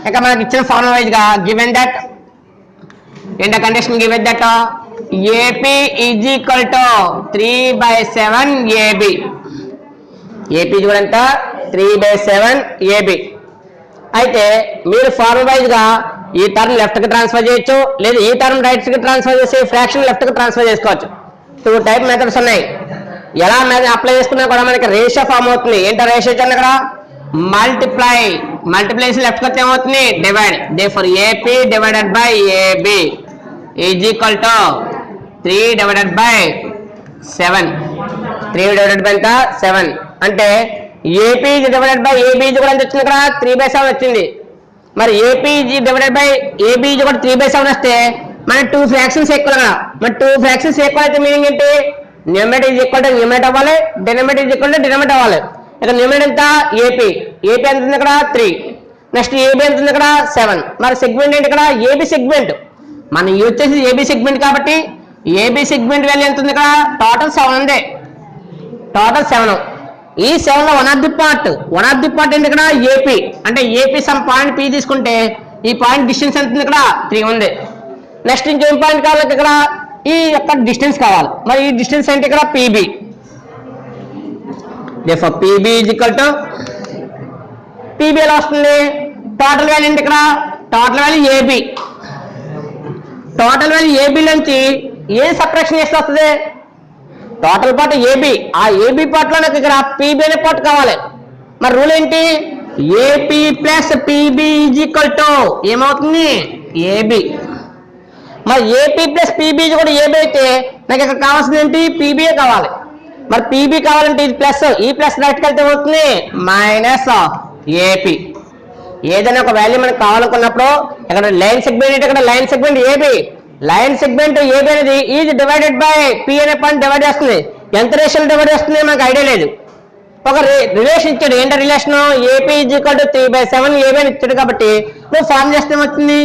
ఇంకా మనకి ఇచ్చిన ఫార్ములా వైజ్ గా గివెన్ దట్ ఏంట condition, given that AP is equal to 3/7 AB. AP కూడా ఎంత? 3/7 AB. అయితే మీరు ఫార్ములా వైజ్ గా ఈ టర్మ్ లెఫ్ట్ కి ట్రాన్స్ఫర్ చేయొచ్చు, లేదా ఈ టర్మ్ రైట్ కి ట్రాన్స్ఫర్ చేసి ఫ్రాక్షన్ లెఫ్ట్ కి ట్రాన్స్ఫర్ చేసుకోవచ్చు. 2 టైప్ మెథడ్స్ ఉన్నాయి. ఎలా అప్లై చేసుకున్నా కూడా మనకి రేషియో ఫామ్ అవుతుంది. ఏంటో రేషియో చూడండి, ఇక్కడ మల్టిప్లై లెఫ్ట్ కి ఏమవుతుంది? Divide. Therefore AP divided by AB is equal to 3/7. 3/7 అంటే ఏపీ డివైడెడ్ బై ఏబీ కూడా ఎంత వచ్చింది? ఇక్కడ 3/7 వచ్చింది. మరి ఏపీ డివైడెడ్ బై ఏబీ కూడా 3/7 వస్తే మన 2 ఫ్రాక్షన్స్ ఈక్వల్ కదా. మరి 2 ఫ్రాక్షన్స్ ఈక్వల్ అయితే మీనింగ్ ఏంటి? Numerator is equal to numerator అవ్వాలి, denominator is equal to denominator అవ్వాలి. ఇక్కడ న్యూమరేటర్ ఎంత? ఏపీ ఎంత ఉంది ఇక్కడ? 3. నెక్స్ట్ ఏబీ ఎంత ఉంది ఇక్కడ? 7. మరి సెగ్మెంట్ ఏంటి ఇక్కడ? AB segment. మనం యూజ్ చేసి ఏబీ సెగ్మెంట్ కాబట్టి ఏబీ సెగ్మెంట్ వాల్యూ ఎంత ఉంది ఇక్కడ? టోటల్ 7 ఉంది. టోటల్ 7. ఈ 7 లో వన్ ఆఫ్ ది పార్ట్ ఏంటి ఇక్కడ? ఏపీ. అంటే ఏపీ సమ్ పాయింట్ పి తీసుకుంటే ఈ పాయింట్ డిస్టెన్స్ ఎంత ఉంది ఇక్కడ? 3 ఉంది. నెక్స్ట్ ఇంకేం పాయింట్ కావాలి ఇక్కడ? ఈ యొక్క డిస్టెన్స్ కావాలి. మరి ఈ డిస్టెన్స్ ఏంటి ఇక్కడ? PB. Therefore PB is equal to PB ఎలా వస్తుంది? టోటల్ వాల్యూ ఏంటి ఇక్కడ? Total value AB. Total value AB నుంచి ఏ సబ్ట్రాక్షన్ చేస్తే వస్తుంది? Total part AB. ఆ ఏబీ పార్ట్ లో నాకు ఇక్కడ పీబీ అనే పార్ట్ కావాలి. మరి రూల్ ఏంటి? AP plus PB is equal to ఏమవుతుంది? ఏబీ. మరి ఏపీ ప్లస్ పీబీ కూడా ఏబీ అయితే నాకు ఇక్కడ కావాల్సింది ఏంటి? పీబీఏ కావాలి. మరి పీబీ కావాలంటే ఇది ప్లస్, ఈ ప్లస్ రైట్కి వెళ్తే ఏమవుతుంది? Minus AP. ఏదైనా ఒక వాల్యూ మనకు కావాలనుకున్నప్పుడు ఇక్కడ లైన్ సెగ్మెంట్ ఏంటి? ఇక్కడ line segment AB. Line segment AB అనేది ఈజ్ డివైడెడ్ బై పి అనే పాయింట్ డివైడ్ చేస్తుంది. ఎంత రేషియో డివైడ్ చేస్తుంది మనకు ఐడియా లేదు. ఒక రిలేషన్ ఇచ్చాడు. ఏంటో relation? AP is equal to 3/7 AB అని ఇచ్చాడు. కాబట్టి నువ్వు ఫార్మ్ చేస్తే వచ్చింది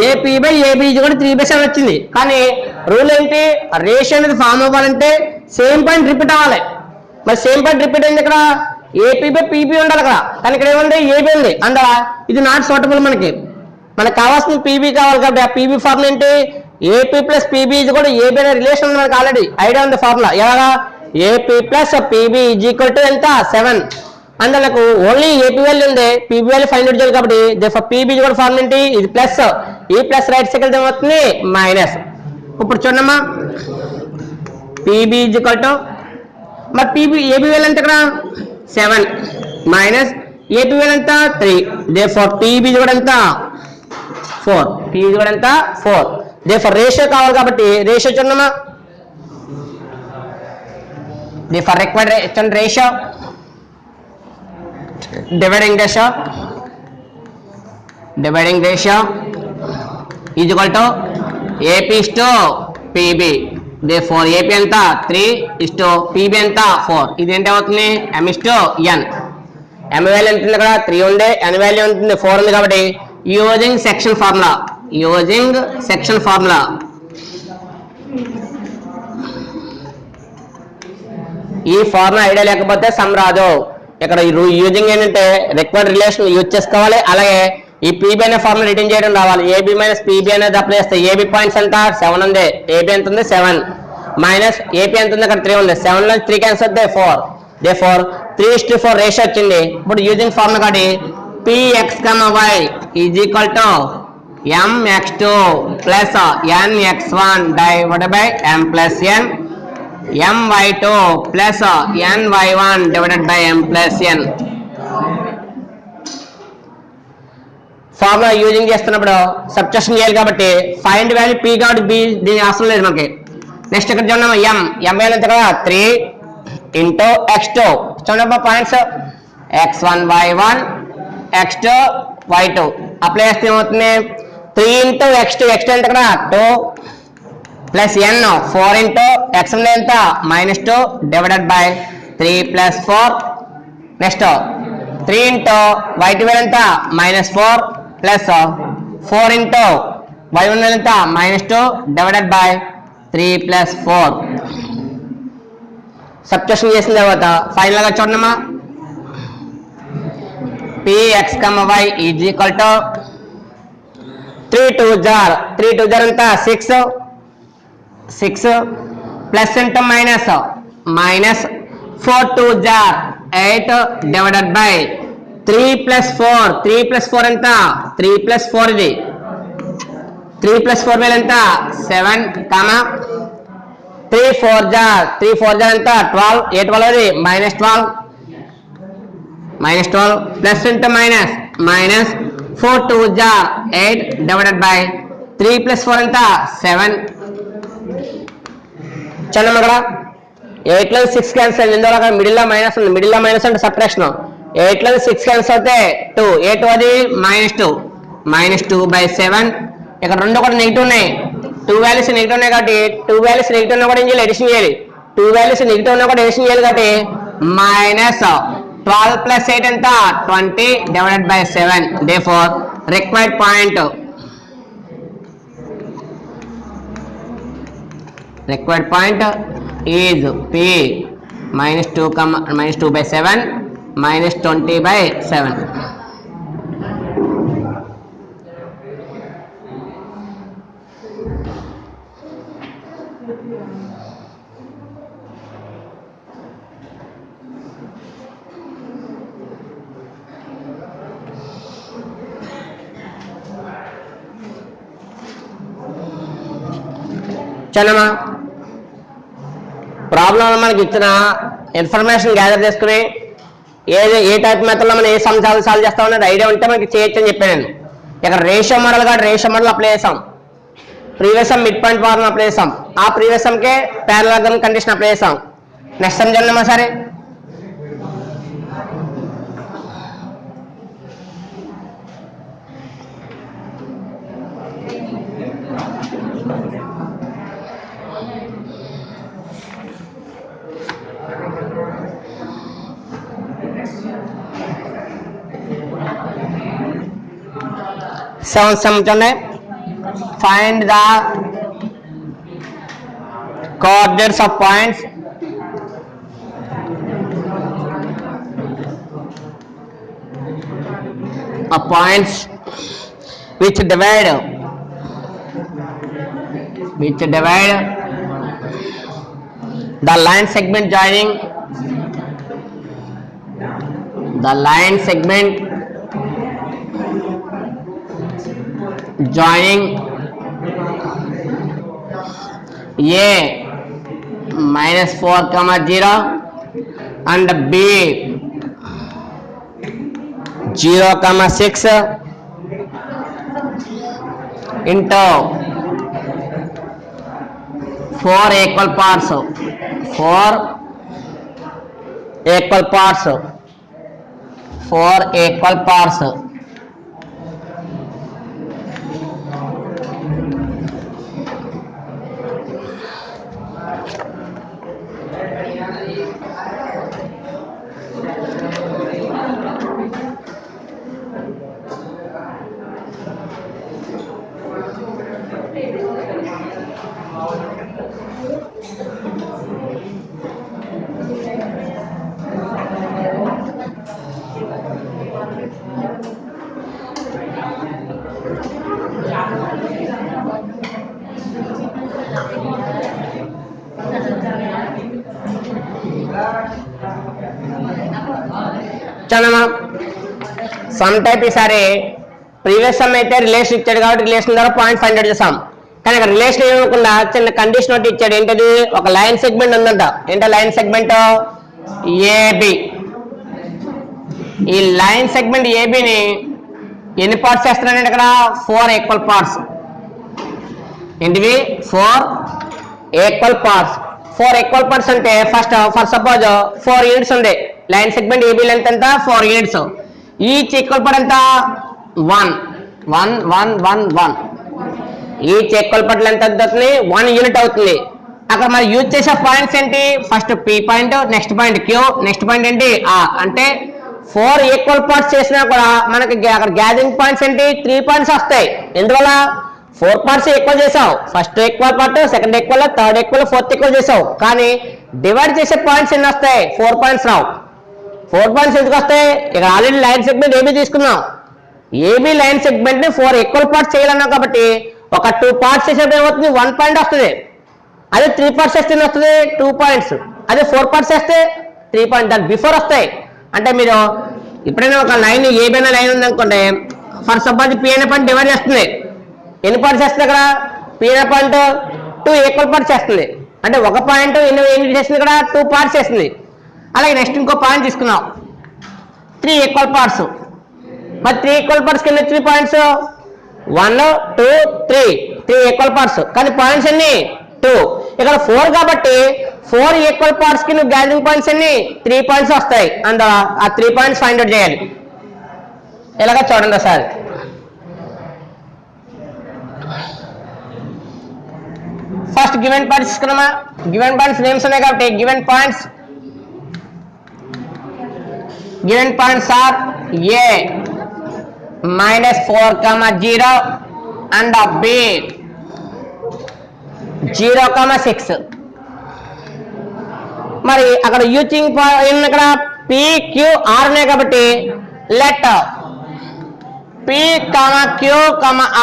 ఏపీ బై ఏబీ కూడా 3/7 వచ్చింది. కానీ రూల్ ఏంటి? రేషియో అనేది ఫార్మ్ అవ్వాలంటే సేమ్ పాయింట్ రిపీట్ అవ్వాలి. మరి సేమ్ పాయింట్ రిపీట్ అయింది ఇక్కడ ఏపీ బై పీబీ ఉండాలి కదా. కానీ ఇక్కడ ఏముంది? ఏబీ ఉంది. అందువల్ల ఇది నాట్ సూటబుల్. మనకు కావాల్సిన పీబీ కావాలి కాబట్టి ఆ పీబీ ఫార్ములా ఏంటి? ఏపీ ప్లస్ పీబీ కూడా ఏబీ అనే రిలేషన్ ఉంది. మనకు ఆల్రెడీ ఐడియా ఉంది ఫార్ములా. ఎలాగా? AP plus PB is equal to ఎంత? 7. అందులో ఓన్లీ ఏపీ వాల్యూ ఉంది, పీబీ వాల్యూ ఫైండ్ అవుట్ చేయాలి కాబట్టి పీబీ కూడా ఫార్ములా ఏంటి? ఇది ప్లస్, ఈ ప్లస్ రైట్ సైకిల్ ఏమవుతుంది? మైనస్. ఇప్పుడు చూడమ్మా, పీబీ ఈజ్ ఈక్వల్ టు మరి పీబీ ఏబీ వాల్యూ ఎంత ఇక్కడ? 7 మైనస్ ఏపీ వాల్యూ ఎంత? 3. దేర్ఫోర్ పీబీ కూడా ఎంత? 4. పీబీ కూడా ఎంత? 4. దేర్ఫోర్ రేషియో కావాలి కాబట్టి రేషియో చూడమ్మా. Therefore required ratio dividing ratio is equal to AP to PB. They four AP ఎంత 3 పీబీ ఎంత 4 ఇది ఏంటవుతుంది m/n m వాల్యూ ఎంత ఉంది ఇక్కడ 3 ఉంది n వాల్యూ ఉంటుంది 4 ఉంది కాబట్టి యూజింగ్ సెక్షన్ ఫార్ములా ఈ ఫార్ములా ఐడియా లేకపోతే సమ్ రాదు ఇక్కడ యూజింగ్ ఏంటంటే రిక్వైర్డ్ రిలేషన్ యూజ్ చేసుకోవాలి అలాగే ఈ పీబీ అనే ఫార్ములా రిటర్న్ చేయడం రావాలి ఏబీ మైనస్ పీబీ అనేది అప్లై చేస్తే ఏబీ పాయింట్స్ ఎంత 7 ఉంది ఏబీ ఎంత ఉంది 7 మైనస్ ఏపీ ఎంత ఉంది అక్కడ 3 ఉంది 7 లో 3 క్యాన్సిల్ అవుతాయి 4 దే 3:4 రేషియో వచ్చింది ఇప్పుడు యూజింగ్ ఫార్ములా కాబట్టి px, y is equal to mx2 plus nx1 divided by m plus n my2 plus ny1 divided by m plus n formula using చేస్తున్నప్పుడు సబ్స్టిట్యూషన్ చేయాలి కాబట్టి ఫైండ్ వాల్యూ p కాబట్టి b దీని అవసరం లేదు మనకి నెక్స్ట్ ఇక్కడ చూడండి m వాల్యూ ఎంత కదా 3 into x2 చూడండి points x1 y1 x2 y2 apply చేస్తే ఏమవుతుంది 3 into x2 ఎంత కదా 2 ప్లస్ n 4 into x ఎంత -2 divided by 3 plus 4 next 3 into y2 ఎంత -4 ప్లస్ 4 into y1 ఎంత -2 డివైడెడ్ బై 3 plus 4 సబ్స్టిట్యూషన్ చేసిన తర్వాత ఫైనల్ గా చూడమ్మా px, y is equal to 3 2 jar ఎంత 6 plus into minus 4 2 jar 8 divided by 3 plus 4 ఎంత 3 plus 4 ఇది 3 plus 4 వేలు ఎంత 7 కామా 3 4 jar ఎంత 12 8 12 అది -12 plus into minus 4 2 jar 8 divided by 3 plus 4 ఎంత 7 చలో ఇక్కడ 8 లో 6 క్యాన్సిల్ ఎందువల్ల అక్కడ మిడిల్ లో మైనస్ ఉంది మిడిల్ లో మైనస్ అంటే సబ్ట్రాక్షన్ 8 లో 6 క్యాన్సిల్ అవుతే 2 8 అది -2/7 ఇక్కడ రెండు కూడా నెగిటివ్ ఉన్నాయి 2 వాల్యూస్ నెగిటివ్ ఉన్నాయి కాబట్టి 2 వాల్యూస్ నెగిటివ్ ఉన్నా కూడా ఏం చేయాలి అడిషన్ చేయాలి 2 వాల్యూస్ నెగిటివ్ ఉన్నా కూడా అడిషన్ చేయాలి కాబట్టి -12 plus 8 ఎంత 20 divided by 7 therefore required point is p -2/7 -20/7 చలమా problem మనకి ఇచ్చిన ఇన్ఫర్మేషన్ గ్యాదర్ చేసుకుని ఏ టైప్ మెథడ్లో మనం ఏ సంవత్సరాలు సాల్వ్ చేస్తామనేది ఐడియా ఉంటే మనకి చేయొచ్చు అని చెప్పాను నేను ఇక్కడ రేషియో మోడల్ కాబట్టి రేషియో మోడల్ అప్లై చేసాం previous some mid point formula apply చేసాం ఆ ప్రీవియస్ సమ్కే పారలెలోగ్రామ్ కండిషన్ అప్లై చేసాం నెక్స్ట్ సమ్ చూడమ్మా సరే sum find the coordinates of points which divide the line segment joining A -4, 0 and B 0, 6 into 4 equal parts 4 equal parts చదవమా sum type ఈసారి previous sum అయితే relation ఇచ్చాడు కాబట్టి రిలేషన్ ద్వారా point find out చేసాం. కానీ అక్కడ రిలేషన్ ఇవ్వకుండా చిన్న కండిషన్ ఒకటి ఇచ్చాడు. ఏంటది? ఒక లైన్ సెగ్మెంట్ ఉందంట. ఏంటో లైన్ సెగ్మెంట్ ఏబి. ఈ లైన్ సెగ్మెంట్ ఏబిని ఎన్ని పార్ట్స్ చేస్తున్నానంటే ఇక్కడ 4 ఈక్వల్ పార్ట్స్. ఏంటివి? 4 ఈక్వల్ పార్ట్స్. 4 ఈక్వల్ పార్ట్స్ అంటే ఫస్ట్ ఫర్ సపోజ్ 4 యూనిట్స్ ఉంది. లైన్ సెగ్మెంట్ ఏబి లెంత్ ఎంత? 4 యూనిట్స్. ఈచ్ ఈక్వల్ పార్ట్ ఎంత? 1 1 1 1 1. ఈచ్ ఈక్వల్ పార్ట్ లెంత్ ఎంత అవుతుంది? 1 యూనిట్ అవుతుంది. అక్కడ మరి యూజ్ చేసే పాయింట్స్ ఏంటి? First P point, next point Q, next point ఏంటి? అంటే 4 ఈక్వల్ పార్ట్స్ చేసినా కూడా మనకి అక్కడ గ్యాదరింగ్ పాయింట్స్ ఏంటి? 3 పాయింట్స్ వస్తాయి. ఎందువల్ల? 4 పార్ట్స్ ఈక్వల్ చేసావు. First equal part, second equal, third equal, fourth equal చేసావు. కానీ డివైడ్ చేసే పాయింట్స్ ఎన్ని వస్తాయి? 4 పాయింట్స్ రావు. 4 పాయింట్స్ ఎందుకు వస్తాయి? ఇక్కడ ఆల్రెడీ లైన్ సెగ్మెంట్ ఏబీ తీసుకున్నాం. ఏబీ లైన్ సెగ్మెంట్ ని 4 ఈక్వల్ పార్ట్స్ చేయాలన్నాం కాబట్టి ఒక 2 పార్ట్స్ చేసేటప్పుడు ఏమవుతుంది? 1 పాయింట్ వస్తుంది. అదే 3 పార్ట్స్ చేస్తే వస్తుంది 2 పాయింట్స్. అదే 4 పార్ట్స్ చేస్తే 3 పాయింట్. దాని బిఫోర్ వస్తాయి. అంటే మీరు ఎప్పుడైనా ఒక లైన్ ఏబీ అనే లైన్ ఉందనుకోండి, ఫర్ సపోజ్ పి అనే పాయింట్ డివైడ్ చేస్తుంది. ఎన్ని పాయింట్స్ చేస్తుంది? అక్కడ పి అనే పాయింట్ 2 ఈక్వల్ పార్ట్స్ చేస్తుంది. అంటే ఒక పాయింట్ ఎన్ని చేస్తుంది? ఇక్కడ 2 పార్ట్స్ చేస్తుంది. అలాగే నెక్స్ట్ ఇంకో పాయింట్ తీసుకున్నాం, 3 ఈక్వల్ పార్ట్స్. మరి 3 ఈక్వల్ పార్ట్స్ కింద 3 పాయింట్స్ 1 2 3 ఈక్వల్ పార్ట్స్. కానీ పాయింట్స్ ఎన్ని? 2. ఇక్కడ 4 కాబట్టి 4 ఈక్వల్ పార్ట్స్ కి నువ్వు గ్యాదరింగ్ పాయింట్స్ ఎన్ని? 3 పాయింట్స్ వస్తాయి. అండ్ ఆ 3 పాయింట్స్ ఫైండ్ అవుట్ చేయాలి. ఇలాగా చూడండి సార్. ఫస్ట్ గివెన్ పాయింట్స్ తీసుకున్నామా? గివెన్ పాయింట్స్ నేమ్స్ ఉన్నాయి కాబట్టి given points are A -4, 0 and B 0, 6. మరి అక్కడ యూజింగ్ ఇక్కడ పి క్యూ ఆర్ ఉన్నాయి కాబట్టి let P Q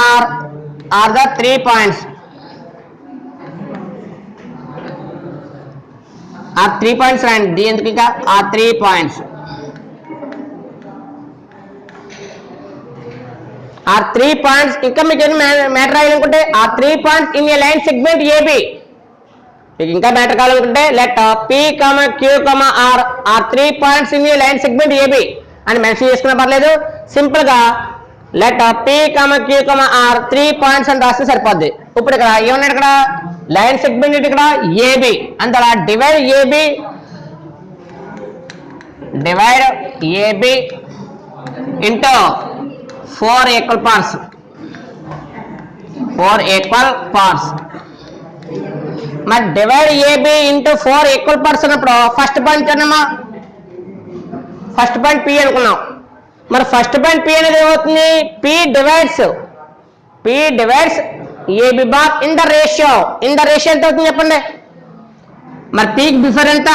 R are the 3 points. ఆ 3 పాయింట్స్ రాయండి. ఎందుకు? ఇంకా ఆ 3 పాయింట్స్ ఆ 3 పాయింట్స్. ఇంకా మీకు ఏం మ్యాటర్ రాయాలనుకుంటే ఆ 3 points in a line segment AB. మీకు ఇంకా మ్యాటర్ కావాలనుకుంటే let P Q R are 3 points in a line segment AB అని మెన్షన్ చేసుకున్నా పర్లేదు. సింపుల్ గా let P Q R 3 points అని రాస్తే సరిపోద్ది. ఇప్పుడు ఇక్కడ ఏమన్నాడు? ఇక్కడ లైన్ సెగ్మెంట్ ఇక్కడ ఏబి. అంతలా divide AB into 4 equal parts. 4 equal parts. మరి divide AB into 4 equal parts అన్నప్పుడు ఫస్ట్ పాయింట్ అన్నమా? ఫస్ట్ పాయింట్ పి అనుకున్నాం. మరి ఫస్ట్ పాయింట్ పి అనేది ఏమవుతుంది? P divides AB bar in the ratio. ఎంత అవుతుంది చెప్పండి? మరి పీక్ బిఫోర్ ఎంత?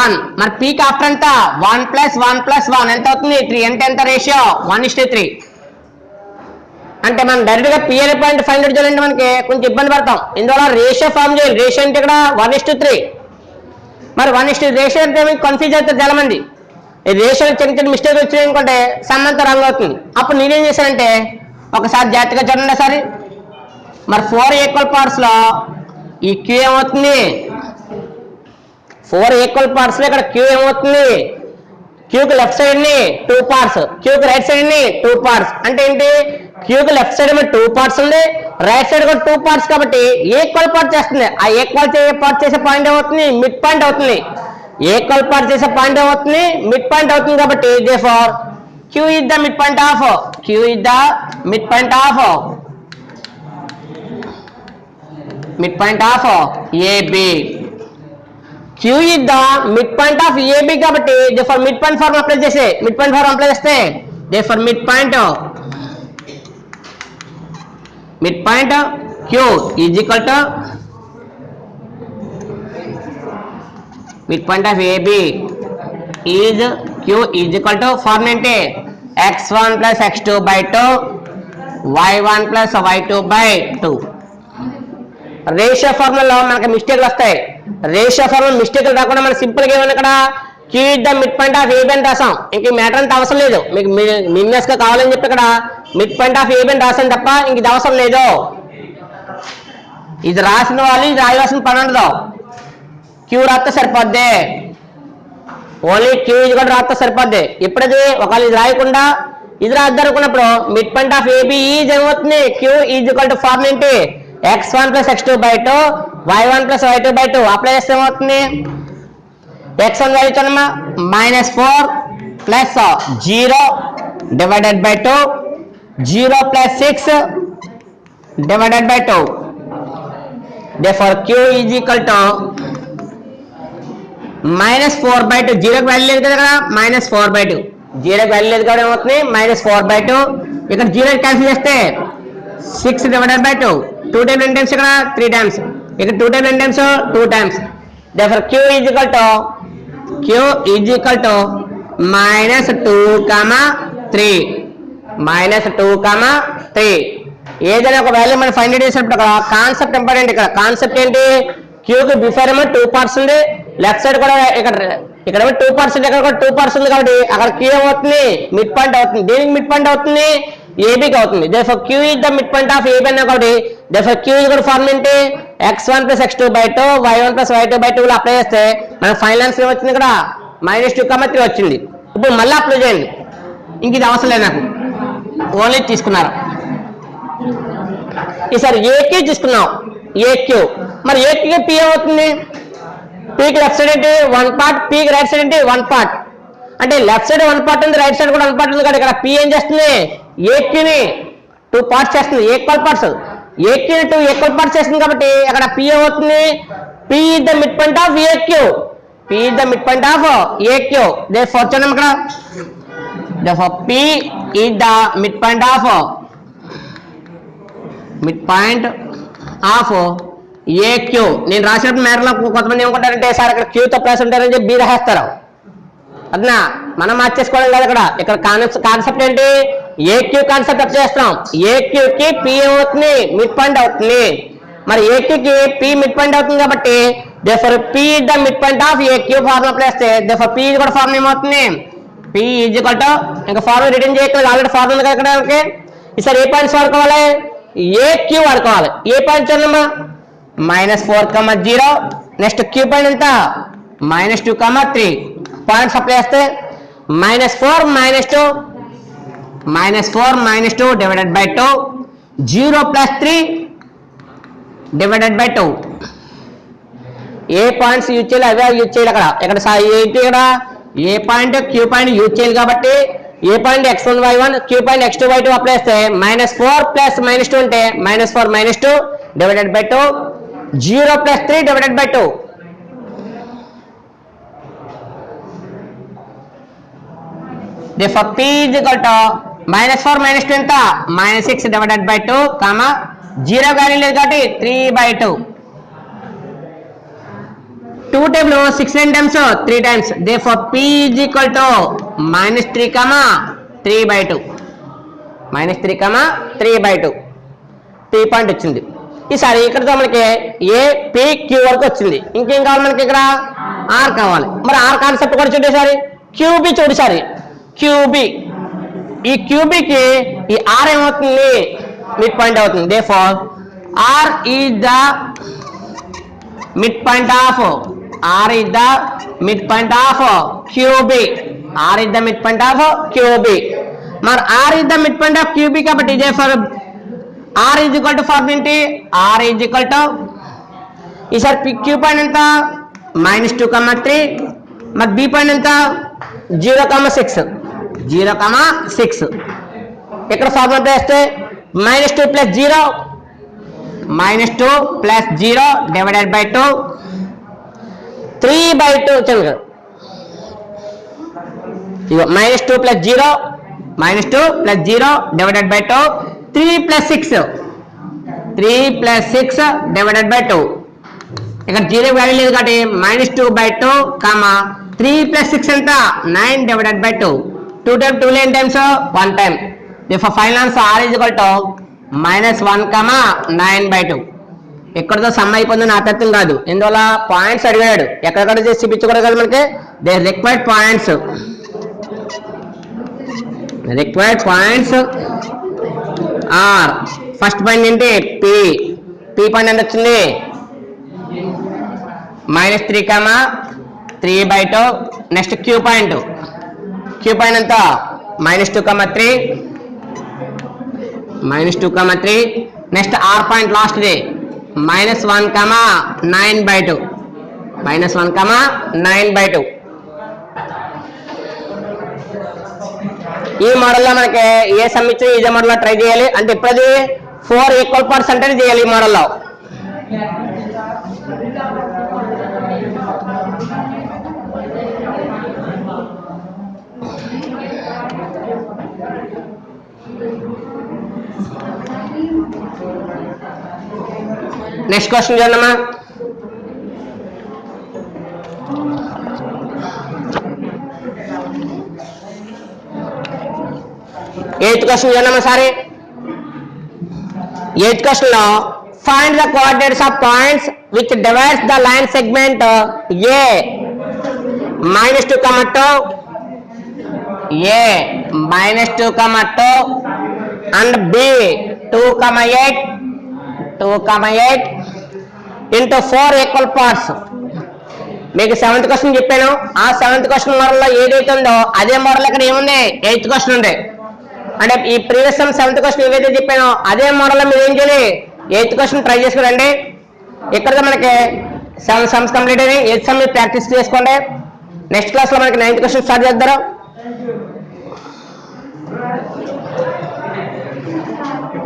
1. మరి పీక్ ఆఫ్టర్ ఎంత? 1 + 1 + 1 ఎంత అవుతుంది? 3. అంటే ఎంత రేషియో? 1:3. అంటే మనం డైరెక్ట్ గా పి అనే పాయింట్ ఫైండ్ అవుట్ చేయాలంటే మనకి కొంచెం ఇబ్బంది పడతాం. ఇందువల్ల రేషియో ఫార్మ్ చేయాలి. రేషియో అంటే ఇక్కడ 1:3. మరి 1:3 రేషియో అంటే మీకు కన్ఫ్యూజ్ అవుతారు చాలా మంది. ఈ రేషియో చిన్న చిన్న మిస్టేక్ వచ్చినాయి అనుకుంటే సమంత రంగు అవుతుంది. అప్పుడు నేనేం చేశానంటే ఒకసారి జాగ్రత్తగా చూడండి సార్. మరి 4 ఈక్వల్ పార్ట్స్ లో ఈ క్యూ ఏమవుతుంది? 4 ఈక్వల్ పార్ట్స్ లో ఇక్కడ క్యూ ఏమవుతుంది? క్యూకి లెఫ్ట్ సైడ్ ని 2 పార్ట్స్, క్యూకి రైట్ సైడ్ ని 2 పార్ట్స్. అంటే ఏంటి? క్యూకి లెఫ్ట్ సైడ్ 2 పార్ట్స్ ఉంది, రైట్ సైడ్ కూడా 2 పార్ట్స్ కాబట్టి ఈక్వల్ పార్ట్ చేస్తుంది. ఆ ఈక్వల్ పార్ట్ చేసే పాయింట్ ఏమవుతుంది? మిడ్ పాయింట్ అవుతుంది. ఈక్వల్ పార్ట్ చేసే పాయింట్ ఏమవుతుంది? మిడ్ పాయింట్ అవుతుంది. కాబట్టి therefore Q is the midpoint of AB. Q is the mid point of AB కాబట్టి therefore mid point formula apply చేస్తే మిడ్ పాయింట్ ఫార్ములా అప్లై చేస్తే therefore mid point Q is equal to mid point of AB is Q is equal to formula ఏంటి x1 plus x2 by 2 y1 plus y2 by 2 ratio ఫార్ములాలో మనకి మిస్టేక్లు వస్తాయి. Ratio formula మిస్టేక్లు రాకుండా మనం simple గా ఏమన్నా ఇక్కడ Q is the mid point of AB అని రాసాం. ఇంక మ్యాటర్ అంత అవసరం లేదు. మీకు మినిమస్ గా కావాలని చెప్పి ఇక్కడ మిడ్ పాయింట్ ఆఫ్ ఏబి అని రాసాను తప్ప ఇంక ఇది అవసరం లేదు. ఇది రాసిన వాళ్ళు ఇది రాయవలసిన పని ఉండదు. క్యూ రాస్తే సరిపోద్ది. ఓన్లీ క్యూ ఇది కూడా రాస్తే సరిపోద్ది. ఎప్పుడది ఒకవేళ ఇది రాయకుండా ఇది రాద్దాం అనుకున్నప్పుడు mid point of AB is ఏమవుతుంది Q is equal to formula ఏంటి x1 plus x2 by 2 y1 plus y2 by 2 apply చేస్తే ఏమవుతుంది x1 వాల్యూ చూడమ్మా -4 plus 0 divided by 2 0 plus 6 divided by 2 therefore q is equal to -4 by 2 0 కి value లేదు కదా -4 by 2 0 కి value లేదు కాబట్టి ఏమవుతుంది -4 by 2 ఇక్కడ 0 క్యాన్సిల్ చేస్తే 6 divided by 2 2 times n times ఇక్కడ 3 times ఇక్కడ 2 times n times 2 times therefore q is equal to -2, 3 ఏదైనా ఒక వాల్యూ మనం ఫైండ్ అవుట్ చేసినప్పుడు అక్కడ కాన్సెప్ట్ ఇంపార్టెంట్. ఇక్కడ కాన్సెప్ట్ ఏంటి q కి బిఫోర్ ఏమో 2 parts ఉంది లెఫ్ట్ సైడ్ కూడా ఇక్కడ 2 parts ఉంది ఇక్కడ కూడా 2 parts ఉంది కాబట్టి అక్కడ q ఏమవుతుంది మిడ్ పాయింట్ అవుతుంది. దేనికి మిడ్ పాయింట్ అవుతుంది ఏబికి అవుతుంది. therefore q is the midpoint of AB అన్నా కాబట్టి therefore q is కూడా ఫార్ములా ఏంటి x1 plus x2 by 2 y1 plus y2 by 2 లో అప్లై చేస్తే మనకు ఫైనల్ ఆన్సర్ వచ్చింది ఇక్కడ -2,3 వచ్చింది. ఇప్పుడు మళ్ళీ అప్లై చేయండి. ఇంక ఇది అవసరం లేదు నాకు ఓన్లీ తీసుకున్నారు. ఈసారి ఏక్యూ తీసుకున్నాం ఏక్యూ మరి ఏక్యూకి పి అవుతుంది పీకి లెఫ్ట్ సైడ్ ఏంటి 1 part పీకి రైట్ సైడ్ ఏంటి 1 part అంటే లెఫ్ట్ సైడ్ 1 part ఉంది రైట్ సైడ్ కూడా 1 part ఉంది కాబట్టి ఇక్కడ పి ఏం చేస్తుంది ఏక్యూని 2 parts చేస్తుంది ఈక్వల్ పార్ట్స్ ఏక్యూని 2 ఈక్వల్ పార్ట్స్ చేస్తుంది కాబట్టి అక్కడ పి అవుతుంది P is the mid point of AQ P is the mid point of AQ therefore చూడండి ఇక్కడ therefore P is the mid point of AQ నేను రాసినప్పుడు మేరలో కొంతమంది ఏమనుకుంటారంటే సార్ అక్కడ క్యూతో ప్లస్ ఉంటారని చెప్పి బి రాసేస్తారు. అదనా మనం మార్చేసుకోవడం కాదు. ఇక్కడ కాన్సెప్ట్ ఏంటి ఏక్యూ కాన్సెప్ట్ అప్లై చేస్తున్నాం. ఏక్యూకి పి అవుతుంది మిడ్ పాయింట్ అవుతుంది. మరి ఏక్యూకి పి మిడ్ పాయింట్ అవుతుంది కాబట్టి therefore P is the mid point of AQ formula apply చేస్తే దేర్ఫోర్ పి కూడా ఫార్ములా ఏమవుతుంది పి ఈజ్ ఈక్వల్ టు ఇంకా ఫార్ములా రిటర్న్ చేయట్లేదు ఆల్రెడీ ఫార్ములా కదా ఇక్కడ. ఈసారి ఏ పాయింట్స్ వాడుకోవాలి ఏక్యూ వాడుకోవాలి. ఏ పాయింట్ చూడమ్మా -4, 0 నెక్స్ట్ క్యూ పాయింట్ ఎంత -2, 3 పాయింట్స్ అప్లై చేస్తే -4, -2 divided by 2 0 plus 3 divided by 2 A points use చేయాలి అవే యూజ్ చేయాలి. ఇక్కడ ఏంటి ఇక్కడ A point Q point use చేయాలి కాబట్టి A point x1 y1 Q point x2 y2 apply చేస్తే -4 plus -2 అంటే -4 -2 divided by 2 0 plus 3 divided by 2 therefore p is equal to -4 -2 ఎంత -6 డివైడెడ్ బై 2 0 వాల్యూ లేదు కాబట్టి 3/2 2 table 6 times 3 times therefore p is equal to -3, 3/2 3 point వచ్చింది. ఈసారి ఇక్కడతో మనకి A P Q వరకు వచ్చింది. ఇంకేం కావాలి మనకి ఇక్కడ ఆర్ కావాలి. మరి ఆర్ కాన్సెప్ట్ కూడా చూడేసారి క్యూబీ చూడసారి క్యూబీ ఈ క్యూబీకి ఈ ఆర్ ఏమవుతుంది మిడ్ పాయింట్ అవుతుంది. therefore r is the midpoint of QB. r is the midpoint of QB. మరి r is the midpoint of QB కాబట్టి therefore r is equal to formula ఏంటి r is equal to ఈసారి Q point ఎంత -2, 3 మరి B point ఎంత 0, 6 ఇక్కడ formula వేస్తే -2 plus 0 divided by 2 3/2 चलो -2 + 0 -2 + 0 divided by 2 3 + 6 divided by 2 ఇక్కడ 0 వాల్యూ లేదు కాబట్టి -2/2 3 + 6 ఎంత 9 divided by 2 2 times 2 lane times 1 time therefore final answer r is equal to -1 9/2 ఎక్కడతో some అయిపోయిందో నాకు అర్థం కాదు ఎందువల్ల పాయింట్స్ అడిగాడు ఎక్కడెక్కడ చేసి చూపించకూడదు కదా మనకి the required points are first point ఏంటి పి పాయింట్ ఎంత వచ్చింది -3 3/2 నెక్స్ట్ క్యూ పాయింట్ ఎంత -2 3 next R point last the -1 9/2 9/2 ఈ మోడల్లో మనకి ఏ సమ్ ఇచ్చి ఇదే మోడల్లో ట్రై చేయాలి అంటే ఇప్పుడు 4 ఈక్వల్ పార్ట్స్ అంటే చేయాలి ఈ మోడల్లో నెక్స్ట్ క్వశ్చన్ చూడమ్మా ఎయిత్ క్వశ్చన్ చూడమ్మా సారీ ఎయిత్ క్వశ్చన్ లో find the coordinates of points which divides the line segment A -2 2 and b 2 8 into 4 equal parts మీకు 7th క్వశ్చన్ చెప్పాను ఆ 7th క్వశ్చన్ మోడల్లో ఏదైతే ఉందో అదే మోడల్ ఇక్కడ ఏముంది 8th క్వశ్చన్ ఉంది అంటే ఈ ప్రీవియస్ సమ్ 7th క్వశ్చన్ ఏదైతే చెప్పానో అదే మోడల్లో మీరు ఏం చేయాలి 8th క్వశ్చన్ ట్రై చేసుకోండి ఇక్కడ మనకి 7 సమ్స్ కంప్లీట్ అయ్యి 8th సమ్ మీరు ప్రాక్టీస్ చేసుకోండి నెక్స్ట్ క్లాస్లో మనకి 9th క్వశ్చన్ స్టార్ట్ చేద్దాం